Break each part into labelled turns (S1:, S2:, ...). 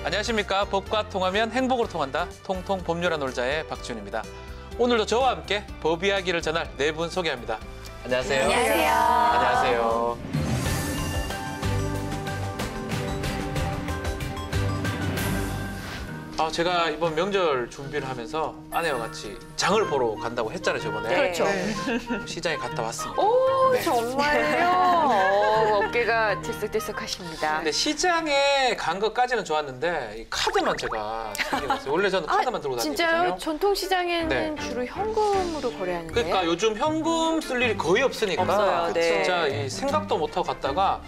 S1: 안녕하십니까. 법과 통하면 행복으로 통한다. 통통 법률아 놀자의 박지훈입니다. 오늘도 저와 함께 법 이야기를 전할 네 분 소개합니다. 안녕하세요.
S2: 안녕하세요.
S1: 안녕하세요. 제가 이번 명절 준비를 하면서 아내와 같이 장을 보러 간다고 했잖아요, 저번에.
S2: 그렇죠.
S1: 시장에 갔다 왔습니다.
S2: 오,
S1: 네.
S2: 정말요? 어깨가 들썩들썩하십니다.
S1: 근데 시장에 간 것까지는 좋았는데 이 카드만 제가 챙겨갔어요. 원래 저는 카드만 들고 다니거든요.
S2: 진짜요? 전통시장에는
S1: 네.
S2: 주로 현금으로 거래하는데.
S1: 그러니까 요즘 현금 쓸 일이 거의 없으니까
S2: 없어요, 네.
S1: 진짜 이 생각도 못하고 갔다가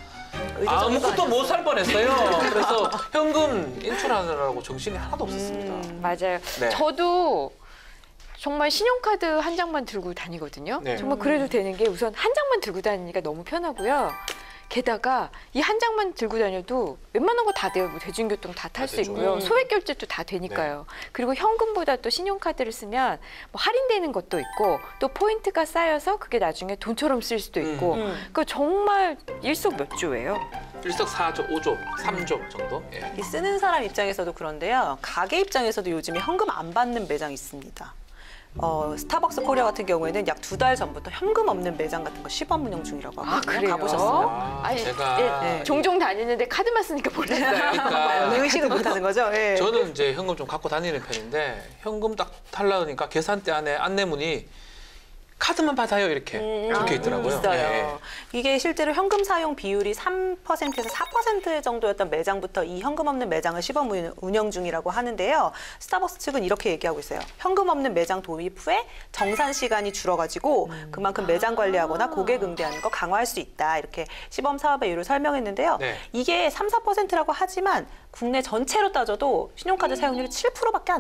S1: 아무것도 못 살 뻔했어요. 그래서 현금 인출하느라고 정신이 하나도 없었습니다.
S2: 맞아요.
S1: 네.
S2: 저도 정말 신용카드 한 장만 들고 다니거든요.
S1: 네.
S2: 정말 그래도 되는 게 우선 한 장만 들고 다니니까 너무 편하고요. 게다가 이 한 장만 들고 다녀도 웬만한 거 다 돼요. 뭐 대중교통 다 탈 수
S1: 되죠.
S2: 있고요. 소액 결제도 다 되니까요. 그리고 현금보다 또 신용카드를 쓰면 뭐 할인되는 것도 있고 또 포인트가 쌓여서 그게 나중에 돈처럼 쓸 수도 있고 그러니까 정말 일석몇조예요.
S1: 일석사조, 5조, 3조 정도? 예.
S3: 이 쓰는 사람 입장에서도 그런데요. 가게 입장에서도 요즘에 현금 안 받는 매장이 있습니다. 스타벅스 코리아 같은 경우에는 약 2달 전부터 현금 없는 매장 같은 거 시범 운영 중이라고 하거든요.
S2: 그래요?
S3: 가보셨어요?
S2: 아니,
S1: 제가
S2: 네. 종종 다니는데 카드만 쓰니까 몰랐어요.
S1: 그러니까
S3: 의식을 못하는 거죠? 예.
S1: 저는 이제 현금 좀 갖고 다니는 편인데 현금 딱 탈라니까 계산대 안에 안내문이 카드만 받아요 이렇게 적혀 있더라고요.
S3: 있어요.
S1: 예.
S3: 이게 실제로 현금 사용 비율이 3%에서 4% 정도였던 매장부터 이 현금 없는 매장을 시범 운영 중이라고 하는데요. 스타벅스 측은 이렇게 얘기하고 있어요. 현금 없는 매장 도입 후에 정산 시간이 줄어가지고 그만큼 매장 관리하거나 고객 응대하는 거 강화할 수 있다. 이렇게 시범 사업의 이유를 설명했는데요.
S1: 네.
S3: 이게 3~4%라고 하지만 국내 전체로 따져도 신용카드 사용률이 7%밖에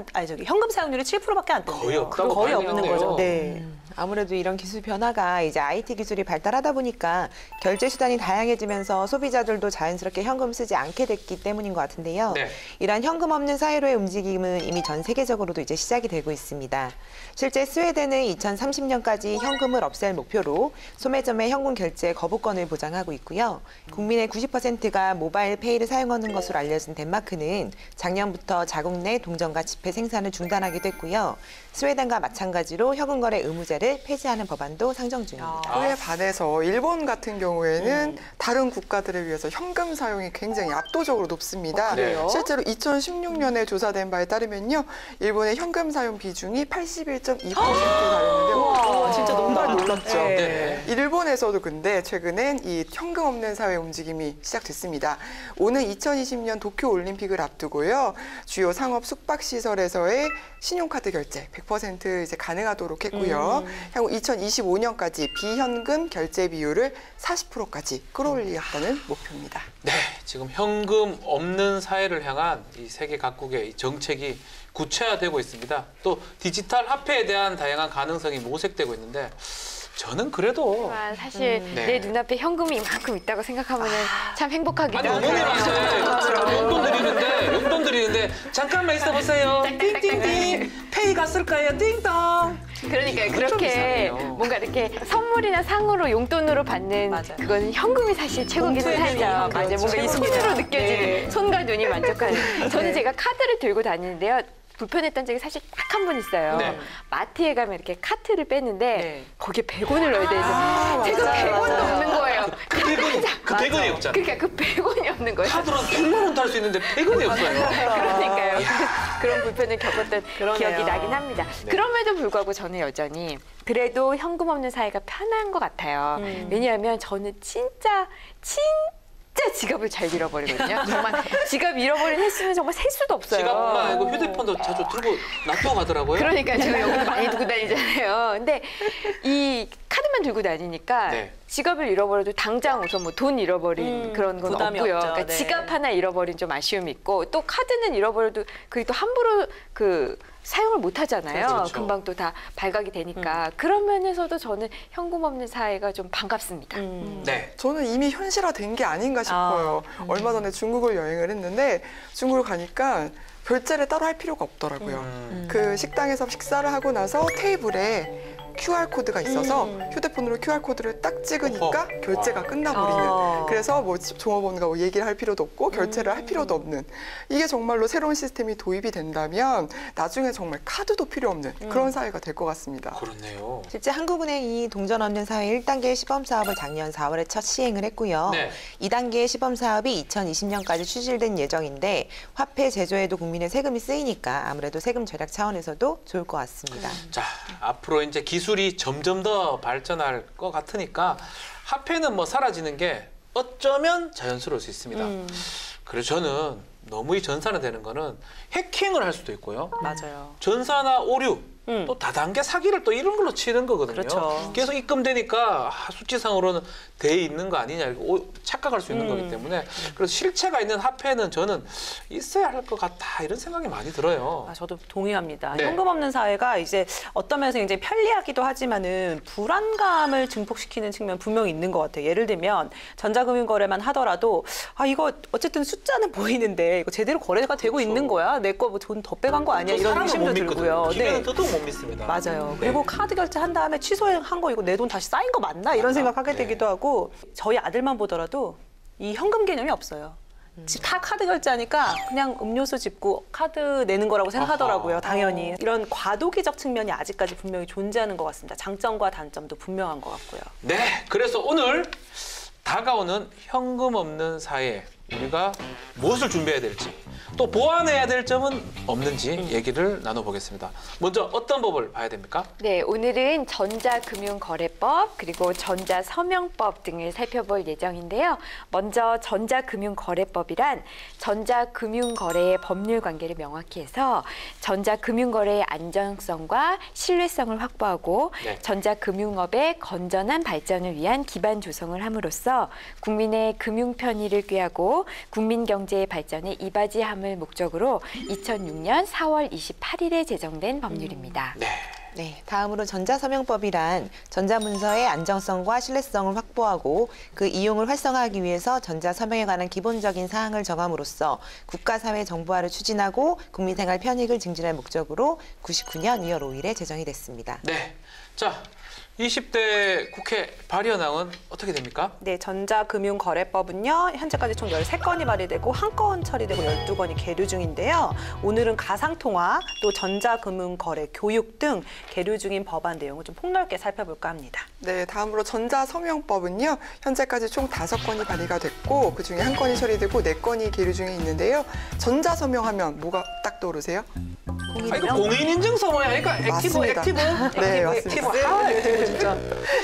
S3: 현금 사용률이 7%밖에 안 된대요.
S1: 거의 없다고
S3: 거의
S1: 봐야
S3: 없는
S1: 되겠네요.
S3: 거죠. 네.
S4: 아무래도 이런 기술 변화가 이제 IT 기술이 발달하다 보니까 결제 수단이 다양해지면서 소비자들도 자연스럽게 현금 쓰지 않게 됐기 때문인 것 같은데요.
S1: 네.
S4: 이러한 현금 없는 사회로의 움직임은 이미 전 세계적으로도 이제 시작이 되고 있습니다. 실제 스웨덴은 2030년까지 현금을 없앨 목표로 소매점의 현금 결제 거부권을 보장하고 있고요. 국민의 90%가 모바일 페이를 사용하는 것으로 알려진 덴마크는 작년부터 자국 내 동전과 지폐 생산을 중단하기도 했고요. 스웨덴과 마찬가지로 현금 거래 의무제를 폐지하는 법안도 상정 중입니다.
S5: 그에 반해서 일본 같은 경우에는 다른 국가들에 비해서 현금 사용이 굉장히 압도적으로 높습니다.
S3: 그래요?
S5: 실제로 2016년에 조사된 바에 따르면요. 일본의 현금 사용 비중이 81.2%에 달했는데
S3: 와, 진짜 너무
S5: 정말
S3: 많아.
S5: 놀랍죠.
S1: 네.
S5: 일본에서도 근데 최근엔 이 현금 없는 사회 움직임이 시작됐습니다. 오는 2020년 도쿄 올림픽을 앞두고요. 주요 상업 숙박시설에서의 신용카드 결제 100% 이제 가능하도록 했고요. 향후 2025년까지 비현금 결제 비율을 40%까지 끌어올리겠다는 목표입니다.
S1: 네, 지금 현금 없는 사회를 향한 이 세계 각국의 이 정책이 구체화되고 있습니다. 또 디지털 화폐에 대한 다양한 가능성이 모색되고 있는데 저는 그래도
S2: 사실
S1: 네.
S2: 내 눈앞에 현금이 이만큼 있다고 생각하면 참 행복하기도
S1: 아니
S2: 하고요.
S1: 어머님한테 용돈 드리는데 잠깐만 있어보세요. 띵띵띵 페이 갔을 거예요. 띵동.
S2: 그러니까요.
S1: 이건 좀
S2: 그렇게
S1: 이상해요.
S2: 뭔가 이렇게 선물이나 상으로 용돈으로 받는
S3: 맞아요.
S2: 그거는 현금이 사실 최고기는
S3: 봉투의
S2: 하죠.
S3: 느낌,
S2: 맞아요.
S3: 그렇죠.
S2: 뭔가 이 손으로
S3: 최고입니다.
S2: 느껴지는
S3: 네.
S2: 손과 눈이 만족하는. 저는 제가 카드를 들고 다니는데요. 불편했던 적이 사실 딱 한 번 있어요.
S1: 네.
S2: 마트에 가면 이렇게 카트를 빼는데
S3: 네.
S2: 거기에 100원을 넣어야 돼서 제가 100원도 없는 거예요.
S1: 그 100원이 없잖아요.
S2: 그러니까 그 100원이 없는 거예요.
S1: 카드로 100만 원 탈 수 있는데 100원이 없어요.
S2: 그러니까요. 그런 불편을 겪었던
S3: 그러네요.
S2: 기억이 나긴 합니다.
S1: 네.
S2: 그럼에도 불구하고 저는 여전히 그래도 현금 없는 사회가 편한 것 같아요. 왜냐하면 저는 진짜 지갑을 잘 잃어버리거든요. 정말 지갑 잃어버린 횟수는 정말 셀 수도 없어요.
S1: 지갑만 아니고 휴대폰도 자주 들고 놔두고 가더라고요.
S2: 그러니까 제가 여기도 많이 두고 다니잖아요. 근데 이 카드만 들고 다니니까
S1: 네.
S2: 지갑을 잃어버려도 당장 우선 뭐 돈 잃어버린 그런 건
S3: 부담이
S2: 없고요.
S3: 없죠.
S2: 그러니까
S3: 네.
S2: 지갑 하나 잃어버린 좀 아쉬움이 있고 또 카드는 잃어버려도 그게 또 함부로 사용을 못 하잖아요.
S1: 그렇죠.
S2: 금방 또 다 발각이 되니까. 그런 면에서도 저는 현금 없는 사회가 좀 반갑습니다.
S1: 네.
S5: 저는 이미 현실화된 게 아닌가 싶어요. 얼마 전에 중국을 여행을 했는데 중국을 가니까 결제를 따로 할 필요가 없더라고요. 그 식당에서 식사를 하고 나서 테이블에 QR코드가 있어서 휴대폰으로 QR코드를 딱 찍으니까
S1: 어허.
S5: 결제가 끝나버리는.
S3: 아.
S5: 그래서 뭐 종업원과 뭐 얘기를 할 필요도 없고 결제를 할 필요도 없는. 이게 정말로 새로운 시스템이 도입이 된다면 나중에 정말 카드도 필요 없는 그런 사회가 될 것 같습니다.
S1: 그렇네요.
S4: 실제 한국은행이 동전 없는 사회 1단계 시범 사업을 작년 4월에 첫 시행을 했고요.
S1: 네.
S4: 2단계 시범 사업이 2020년까지 추진될 예정인데 화폐 제조에도 국민의 세금이 쓰이니까 아무래도 세금 절약 차원에서도 좋을 것 같습니다.
S1: 자, 앞으로 이제 기술이 점점 더 발전할 것 같으니까 화폐는 뭐 사라지는 게 어쩌면 자연스러울 수 있습니다. 그래서 저는 너무 이 전산화되는 거는 해킹을 할 수도 있고요.
S3: 맞아요.
S1: 전산화 오류, 또 다단계 사기를 또 이런 걸로 치는 거거든요.
S3: 그렇죠.
S1: 계속 입금되니까 수치상으로는 돼 있는 거 아니냐 이렇게 착각할 수 있는 거기 때문에 그래서 실체가 있는 화폐는 저는 있어야 할 것 같다 이런 생각이 많이 들어요.
S3: 아, 저도 동의합니다.
S1: 네.
S3: 현금 없는 사회가 이제 어떤 면에서 굉장히 편리하기도 하지만은 불안감을 증폭시키는 측면 분명히 있는 것 같아요. 예를 들면 전자금융 거래만 하더라도 아 이거 어쨌든 숫자는 보이는데 이거 제대로 거래가 되고 있는 거야? 내 거 뭐 돈 더 빼간 거 아니야? 이런 의심도 들고요.
S1: 기계는 더더욱 못 믿습니다.
S3: 맞아요. 그리고 카드 결제한 다음에 취소한 거 이거 내 돈 다시 쌓인 거 맞나? 이런 생각하게
S1: 네.
S3: 되기도 하고 저희 아들만 보더라도 이 현금 개념이 없어요. 다 카드 결제하니까 그냥 음료수 짚고 카드 내는 거라고 생각하더라고요.
S1: 아하.
S3: 당연히. 이런 과도기적 측면이 아직까지 분명히 존재하는 것 같습니다. 장점과 단점도 분명한 것 같고요.
S1: 네, 그래서 오늘 다가오는 현금 없는 사회 우리가 무엇을 준비해야 될지 또 보완해야 될 점은 없는지 얘기를 나눠보겠습니다. 먼저 어떤 법을 봐야 됩니까?
S2: 네, 오늘은 전자금융거래법 그리고 전자서명법 등을 살펴볼 예정인데요. 먼저 전자금융거래법이란 전자금융거래의 법률 관계를 명확히 해서 전자금융거래의 안정성과 신뢰성을 확보하고
S1: 네.
S2: 전자금융업의 건전한 발전을 위한 기반 조성을 함으로써 국민의 금융 편의를 꾀하고 국민 경제의 발전에 이바지함을 목적으로 2006년 4월 28일에 제정된 법률입니다.
S1: 네.
S4: 네, 다음으로 전자서명법이란 전자문서의 안정성과 신뢰성을 확보하고 그 이용을 활성화하기 위해서 전자서명에 관한 기본적인 사항을 정함으로써 국가사회 정보화를 추진하고 국민생활 편익을 증진할 목적으로 99년 2월 5일에 제정이 됐습니다.
S1: 네. 자, 20대 국회 발의안은 어떻게 됩니까?
S3: 네, 전자금융거래법은요. 현재까지 총 13건이 발의되고 1건 처리되고 12건이 계류 중인데요. 오늘은 가상통화, 또 전자금융거래 교육 등 계류 중인 법안 내용을 좀 폭넓게 살펴볼까 합니다.
S5: 네, 다음으로 전자서명법은요. 현재까지 총 5건이 발의가 됐고 그중에 1건이 처리되고 4건이 계류 중에 있는데요. 전자서명하면 뭐가 딱 떠오르세요?
S1: 아, 이거 공인인증서모야. 아니까 액티브,
S5: 맞습니다.
S1: 액티브.
S5: 네,
S1: 액티브.
S5: 맞습니다.
S1: 아, 액티브 진짜.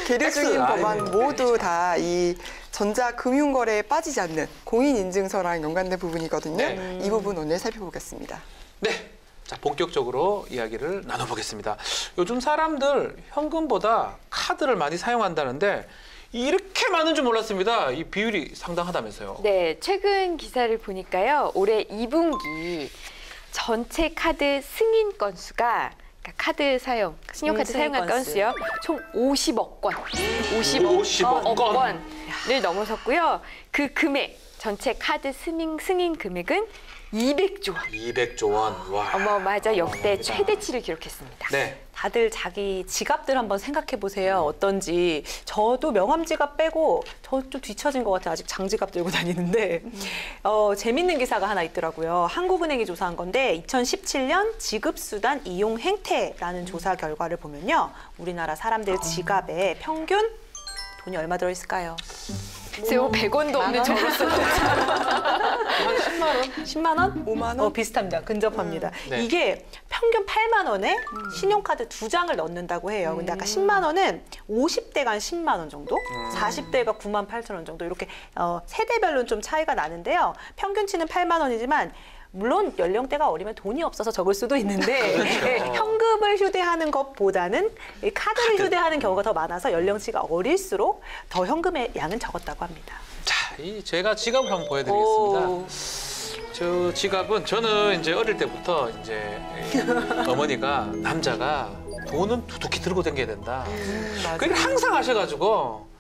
S5: 계류 중인
S1: 아이.
S5: 법안 모두 다 이 전자금융거래에 빠지지 않는 공인인증서랑 연관된 부분이거든요.
S1: 네.
S5: 이 부분 오늘 살펴보겠습니다.
S1: 네. 자, 본격적으로 이야기를 나눠보겠습니다. 요즘 사람들 현금보다 카드를 많이 사용한다는데 이렇게 많은 줄 몰랐습니다. 이 비율이 상당하다면서요.
S2: 네, 최근 기사를 보니까요. 올해 2분기 전체 카드 승인 건수가 그러니까 카드 사용, 신용카드
S3: 승인
S2: 사용한
S3: 건수.
S2: 건수요. 총 50억 건.
S1: 50억 건.
S2: 건을 넘어섰고요. 그 금액, 전체 카드 승인 금액은 200조 원.
S1: 200조 원. 와.
S2: 어마어마하죠. 역대
S1: 어마어마합니다.
S2: 최대치를 기록했습니다.
S1: 네.
S3: 다들 자기 지갑들 한번 생각해 보세요. 어떤지. 저도 명함 지갑 빼고 저 좀 뒤처진 것 같아요. 아직 장지갑 들고 다니는데. 재밌는 기사가 하나 있더라고요. 한국은행이 조사한 건데 2017년 지급수단 이용 행태라는 조사 결과를 보면요. 우리나라 사람들 지갑에 평균 돈이 얼마 들어있을까요?
S2: 글쎄요, 100원도 없는 저를 쓰는
S1: 한 10만 원?
S3: 10만 원?
S5: 5만 원?
S3: 비슷합니다. 근접합니다.
S1: 네.
S3: 이게 평균 8만 원에 신용카드 2장을 넣는다고 해요. 근데 아까 10만 원은 50대가 한 10만 원 정도, 40대가 9만 8천 원 정도 이렇게 세대별로는 좀 차이가 나는데요. 평균치는 8만 원이지만 물론 연령대가 어리면 돈이 없어서 적을 수도 있는데
S1: 그렇죠.
S3: 현금을 휴대하는 것보다는 이 카드를 휴대하는 경우가 더 많아서 연령치가 어릴수록 더 현금의 양은 적었다고 합니다.
S1: 자, 제가 지갑을 한번 보여드리겠습니다.
S3: 오.
S1: 저 지갑은 저는 이제 어릴 때부터 이제 어머니가 남자가 돈은 두둑히 들고 다녀야 된다. 그걸 항상 하셔가지고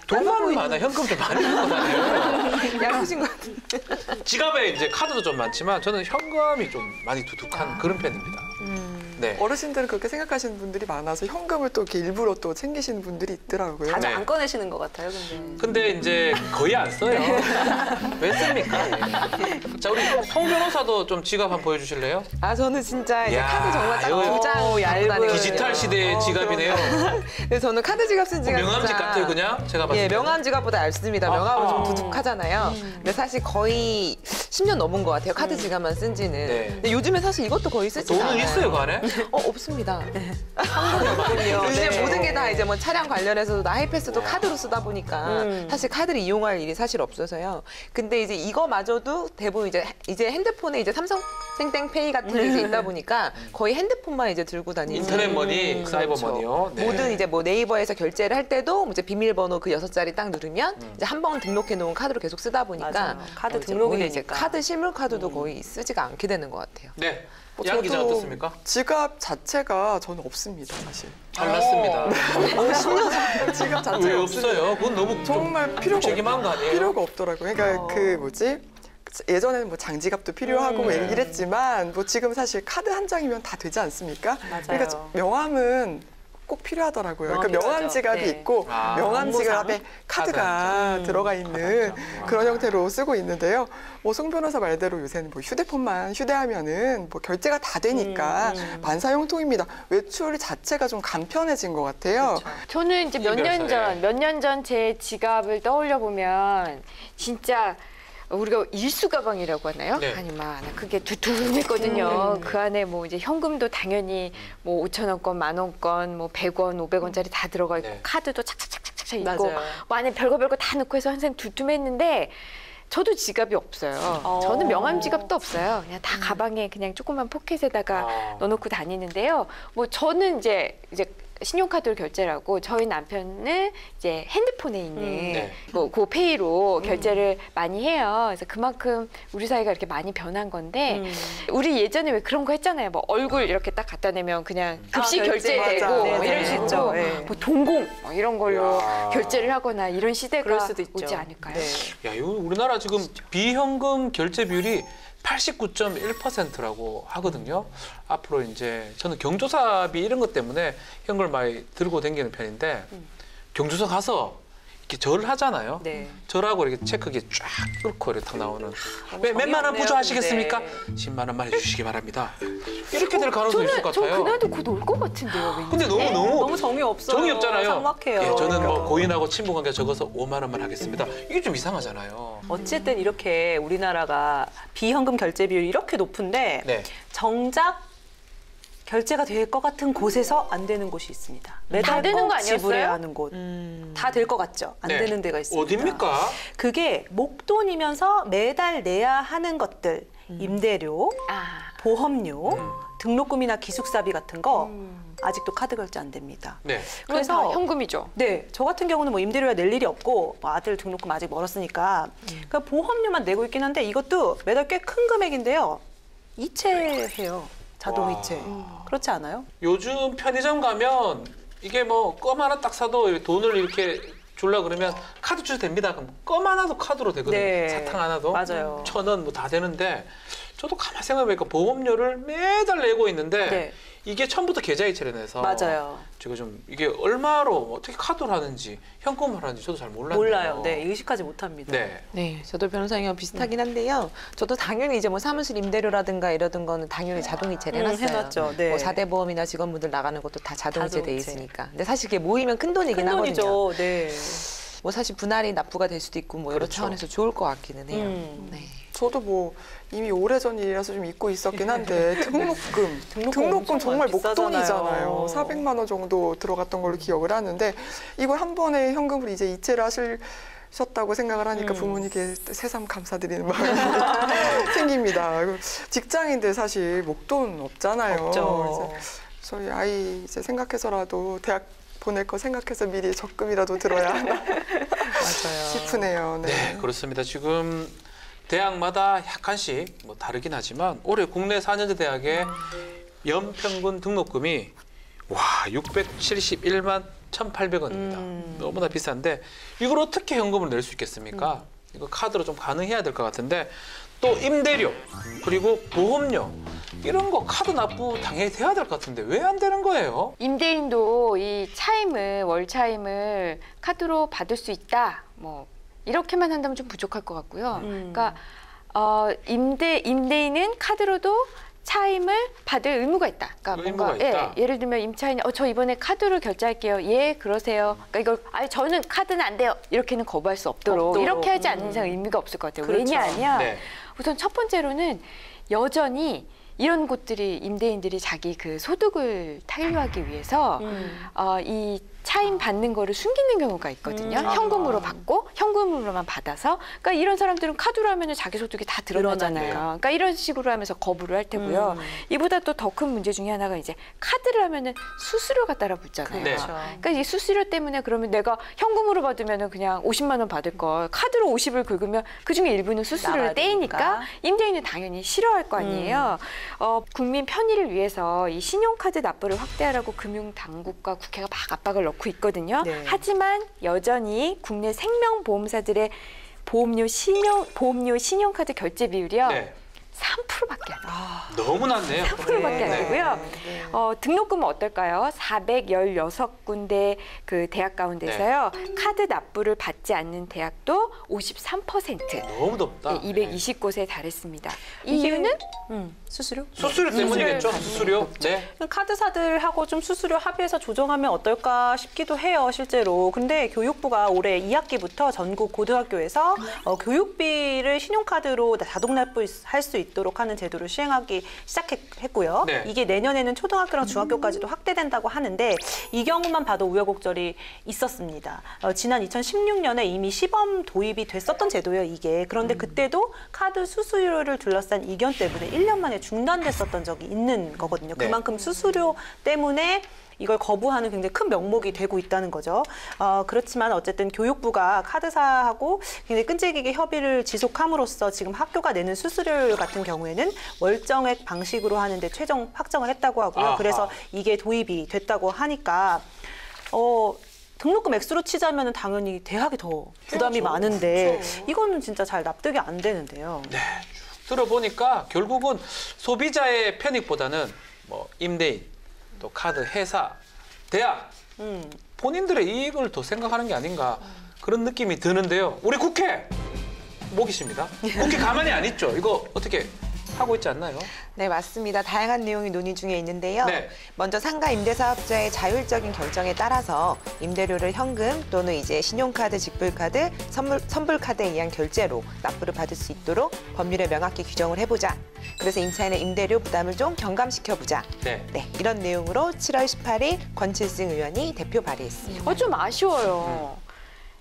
S1: 돈만 많아 현금 좀 많이 들고 다녀요.
S4: 야구신 것 같은데.
S1: 지갑에 이제 카드도 좀 많지만 저는 현금이 좀 많이 두둑한 그런 편입니다. 네.
S5: 어르신들은 그렇게 생각하시는 분들이 많아서 현금을 또 이렇게 일부러 또 챙기시는 분들이 있더라고요.
S3: 자주
S1: 네.
S3: 안 꺼내시는 것 같아요, 근데.
S1: 근데 이제 거의 안 써요. 왜 씁니까? 자, 우리 송 변호사도 좀 지갑 한번 보여주실래요?
S4: 아 저는 진짜 이제
S1: 야,
S4: 카드 정말 딱
S1: 이거
S4: 2장 갖고
S3: 얇은
S4: 다니거든요.
S1: 디지털 시대의 지갑이네요.
S4: 근데 저는 카드 지갑 쓴 지가
S1: 명함
S4: 진짜
S1: 같아요, 그냥? 제가 봤을
S4: 예,
S1: 때.
S4: 명함 지갑보다 얇습니다. 명함은
S1: 아하.
S4: 좀 두둑하잖아요. 근데 사실 거의 10년 넘은 것 같아요. 카드 지갑만 쓴 지는.
S1: 네.
S4: 근데 요즘에 사실 이것도 거의 쓰지 않아요.
S1: 돈은 있어요, 그 안에?
S4: 없습니다.
S3: 없군요.
S4: 요즘에
S3: 네.
S4: 모든 게 다 이제 뭐 차량 관련해서도 나 하이패스도 카드로 쓰다 보니까 사실 카드를 이용할 일이 사실 없어서요. 근데 이제 이거마저도 대부분 이제 핸드폰에 이제 삼성 땡땡페이 같은 게 이제 있다 보니까 거의 핸드폰만 이제 들고 다니는.
S1: 인터넷 머니, 사이버
S4: 그렇죠.
S1: 머니요. 네.
S4: 모든 이제 뭐 네이버에서 결제를 할 때도 이제 비밀번호 그 6자리 딱 누르면 이제 한 번 등록해 놓은 카드로 계속 쓰다 보니까
S3: 맞아요. 카드
S4: 이제
S3: 등록이
S4: 거의 이제
S3: 되니까.
S4: 카드 실물 카드도 거의 쓰지가 않게 되는 것 같아요.
S1: 네.
S5: 뭐
S1: 양 기자
S5: 저도
S1: 어떻습니까?
S5: 지갑 자체가 저는 없습니다, 사실.
S1: 달랐습니다.
S5: 지갑
S1: 왜
S5: 자체가
S1: 없어요? 그건 너무
S5: 정말 필요가
S1: 책임한 거 아니에요?
S5: 필요가 없더라고요. 그러니까 그 뭐지? 예전에는 뭐 장지갑도 필요하고 뭐 이랬지만 뭐 지금 사실 카드 한 장이면 다 되지 않습니까?
S3: 맞아요.
S5: 그러니까 명함은 꼭 필요하더라고요.
S3: 명함
S5: 그러니까 명함
S3: 필요하죠.
S5: 지갑이
S3: 네.
S5: 있고
S1: 아.
S5: 명함 지갑에
S1: 카드
S5: 카드가 들어가 있는
S1: 카드 한 장.
S5: 그런 형태로 쓰고 있는데요. 뭐 송 변호사 말대로 요새는 뭐 휴대폰만 휴대하면은 뭐 결제가 다 되니까 만사형통입니다. 외출 자체가 좀 간편해진 것 같아요.
S2: 저는 이제 몇 년 전 제 지갑을 떠올려 보면 진짜 우리가 일수 가방이라고 하나요?
S1: 네.
S2: 아니면 그게 두툼했거든요. 그 안에 뭐 이제 현금도 당연히 뭐 5,000원권, 10,000원권, 뭐 100원, 500원짜리 다 들어가 있고
S1: 네.
S2: 카드도 착착착착착 있고
S3: 맞아요.
S2: 뭐 안에 별거 다 넣고 해서 항상 두툼했는데 저도 지갑이 없어요. 저는 명함 지갑도 없어요. 그냥 다 가방에 그냥 조그만 포켓에다가 넣어놓고 다니는데요. 뭐 저는 이제 신용카드로 결제를 하고 저희 남편은 이제 핸드폰에 있는
S1: 네.
S2: 뭐 고페이로 결제를 많이 해요. 그래서 그만큼 우리 사이가 이렇게 많이 변한 건데 우리 예전에 왜 그런 거 했잖아요. 뭐 얼굴 이렇게 딱 갖다 내면 그냥 급식
S3: 결제.
S2: 결제되고
S3: 맞아.
S2: 뭐
S3: 네,
S2: 이런
S3: 네.
S2: 식으로
S3: 있죠. 네.
S2: 뭐 동공 뭐 이런 걸로
S1: 이야.
S2: 결제를 하거나 이런 시대가
S3: 그럴 수도 있죠.
S2: 오지 않을까요?
S3: 네.
S1: 야, 이거 우리나라 지금 비현금 결제 비율이 89.1%라고 하거든요. 앞으로 이제 저는 경조사비 이런 것 때문에 현금을 많이 들고 다니는 편인데 경조사 가서 이렇게 절을 하잖아요.
S3: 네.
S1: 절하고 이렇게 체크기 쫙 뚫고 이렇게 탁 나오는
S3: 정이
S1: 몇만 원
S3: 없네요,
S1: 부조하시겠습니까?
S3: 근데.
S1: 10만 원만 해주시기 바랍니다. 이렇게 될 가능성이 있을 것
S2: 저
S1: 같아요.
S2: 그날도 곧 올 것 같은데요. 왠지.
S1: 근데 너무
S3: 너무 정이 없어요.
S1: 정이 없잖아요.
S3: 삭막해요.
S1: 예, 저는 뭐 고인하고 친분 관계 적어서 5만 원만 하겠습니다. 이게 좀 이상하잖아요.
S3: 어쨌든 이렇게 우리나라가 비현금 결제 비율이 이렇게 높은데
S1: 네.
S3: 정작 결제가 될 것 같은 곳에서 안 되는 곳이 있습니다. 매달
S2: 다 되는
S3: 꼭
S2: 거 아니었어요?
S3: 지불해야 하는 곳. 다 될 것 같죠? 안
S1: 네.
S3: 되는 데가 있습니다.
S1: 어딥니까?
S3: 그게 목돈이면서 매달 내야 하는 것들, 임대료,
S2: 아.
S3: 보험료, 등록금이나 기숙사비 같은 거 아직도 카드 결제 안 됩니다.
S1: 네.
S2: 그래서
S3: 그래서
S2: 현금이죠.
S3: 네, 저 같은 경우는 뭐 임대료야 낼 일이 없고 뭐 아들 등록금 아직 멀었으니까 그 보험료만 내고 있긴 한데 이것도 매달 꽤 큰 금액인데요. 이체해요. 자동
S1: 와.
S3: 이체. 그렇지 않아요?
S1: 요즘 편의점 가면 이게 뭐 껌 하나 딱 사도 이렇게 돈을 이렇게 줄라 그러면 카드 주셔도 됩니다. 그럼 껌 하나도 카드로 되거든요.
S3: 네.
S1: 사탕 하나도
S3: 맞아요.
S1: 1,000원 뭐 다 되는데 저도 가만 생각해보니까 보험료를 매달 내고 있는데
S3: 네.
S1: 이게 처음부터 계좌이체를 내서
S3: 맞아요.
S1: 제가 좀 이게 얼마로 어떻게 카드로 하는지 현금으로 하는지 저도 잘 몰랐네요.
S3: 몰라요. 네, 의식하지 못합니다.
S1: 네.
S4: 네, 저도 변호사님과 비슷하긴 한데요. 저도 당연히 이제 뭐 사무실 임대료라든가 이러던 거는 당연히 자동이체를 해놨어요.
S3: 해놨죠. 네.
S4: 뭐 4대 보험이나 직원분들 나가는 것도 다 자동이체 돼
S3: 자동이체.
S4: 있으니까. 근데 사실 그게 모이면 큰 돈이긴
S3: 큰
S4: 하거든요.
S3: 돈이죠. 네.
S4: 뭐 사실 분할이 납부가 될 수도 있고 뭐 여러
S1: 그렇죠.
S4: 차원에서 좋을 것 같기는 해요.
S3: 네.
S5: 저도 뭐 이미 오래전 일이라서 좀 잊고 있었긴 한데 등록금
S3: 엄청
S5: 정말
S3: 비싸잖아요.
S5: 목돈이잖아요. 400만 원 정도 들어갔던 걸로 기억을 하는데 이걸 한 번에 현금으로 이제 이체를 하셨다고 생각을 하니까 부모님께 새삼 감사드리는 마음이 생깁니다. 직장인들 사실 목돈 없잖아요.
S3: 없죠.
S5: 이제 저희 아이 이제 생각해서라도 대학 보낼 거 생각해서 미리 적금이라도 들어야 하나
S3: 맞아요.
S5: 싶으네요.
S1: 네, 그렇습니다. 지금 대학마다 약간씩 뭐 다르긴 하지만 올해 국내 4년제 대학의 연평균 등록금이 와 671만 1,800원입니다. 너무나 비싼데 이걸 어떻게 현금으로 낼 수 있겠습니까? 이거 카드로 좀 가능해야 될 것 같은데 또 임대료, 그리고 보험료 이런 거 카드 납부 당연히 돼야 될 것 같은데 왜 안 되는 거예요?
S2: 임대인도 이 차임을 월 차임을 카드로 받을 수 있다. 뭐 이렇게만 한다면 좀 부족할 것 같고요. 그러니까 임대인은 카드로도 차임을 받을 의무가 있다. 그러니까 뭔가
S1: 의무가 있다.
S2: 예를 들면 임차인이 저 이번에 카드로 결제할게요. 예, 그러세요. 그러니까 이걸 저는 카드는 안 돼요. 이렇게는 거부할 수 없도록. 이렇게 하지 않는 이상 의미가 없을 것 같아요.
S3: 그렇죠.
S2: 왜냐하면
S1: 네.
S2: 우선 첫 번째로는 여전히 이런 곳들이 임대인들이 자기 그 소득을 탄류하기 위해서 이 차임 받는 거를 숨기는 경우가 있거든요. 현금으로 받고 현금으로만 받아서. 그러니까 이런 사람들은 카드로 하면 자기 소득이 다 드러나잖아요. 그러니까 이런 식으로 하면서 거부를 할 테고요. 이보다 또 더 큰 문제 중에 하나가 이제 카드를 하면은 수수료가 따라 붙잖아요.
S1: 네.
S2: 그러니까 이 수수료 때문에 그러면 내가 현금으로 받으면은 그냥 50만 원 받을 걸 카드로 50을 긁으면 그중에 일부는 수수료를
S3: 나가야
S2: 떼이니까
S3: 되니까.
S2: 임대인은 당연히 싫어할 거 아니에요. 국민 편의를 위해서 이 신용카드 납부를 확대하라고 금융당국과 국회가 막 압박을 넣고 있거든요.
S3: 네.
S2: 하지만 여전히 국내 생명보험사들의 보험료 신용카드 결제 비율이요.
S1: 네.
S2: 3%밖에 안 돼요.
S1: 너무 낮네요.
S2: 3%밖에 안
S1: 네.
S2: 되고요. 등록금은 어떨까요? 416군데 그 대학 가운데서요. 카드 납부를 받지 않는 대학도 53%.
S1: 너무 높다.
S2: 220곳에 달했습니다. 이
S3: 이게-
S2: 이유는
S3: 수수료?
S1: 수수료 때문이겠죠. 수수료. 네.
S3: 카드사들하고 좀 수수료 합의해서 조정하면 어떨까 싶기도 해요, 실제로. 근데 교육부가 올해 2학기부터 전국 고등학교에서 교육비를 신용카드로 자동 납부할 수 있도록 하는 제도를 시행하기 시작했고요.
S1: 네.
S3: 이게 내년에는 초등학교랑 중학교까지도 확대된다고 하는데 이 경우만 봐도 우여곡절이 있었습니다. 지난 2016년에 이미 시범 도입이 됐었던 제도예요, 이게. 그런데 그때도 카드 수수료를 둘러싼 이견 때문에 1년 만에 중단됐었던 적이 있는 거거든요.
S1: 네.
S3: 그만큼 수수료 때문에 이걸 거부하는 굉장히 큰 명목이 되고 있다는 거죠. 그렇지만 어쨌든 교육부가 카드사하고 굉장히 끈질기게 협의를 지속함으로써 지금 학교가 내는 수수료 같은 경우에는 월정액 방식으로 하는데 최종 확정을 했다고 하고요.
S1: 아하.
S3: 그래서 이게 도입이 됐다고 하니까 등록금 액수로 치자면 당연히 대학이 더 부담이
S1: 그렇죠.
S3: 많은데 이거는 진짜 잘 납득이 안 되는데요.
S1: 네. 쭉 들어보니까 결국은 소비자의 편익보다는 뭐 임대인, 또 카드 회사, 대학 본인들의 이익을 더 생각하는 게 아닌가 그런 느낌이 드는데요. 우리 국회 목이십니다. 국회 가만히 안 있죠. 이거 어떻게 하고 있지 않나요?
S4: 네, 맞습니다. 다양한 내용이 논의 중에 있는데요.
S1: 네.
S4: 먼저 상가 임대사업자의 자율적인 결정에 따라서 임대료를 현금 또는 이제 신용카드, 직불카드, 선불카드에 의한 결제로 납부를 받을 수 있도록 법률에 명확히 규정을 해보자. 그래서 임차인의 임대료 부담을 좀 경감시켜보자.
S1: 네.
S4: 네, 이런 내용으로 7월 18일 권칠승 의원이 대표 발의했습니다.
S2: 좀 아쉬워요.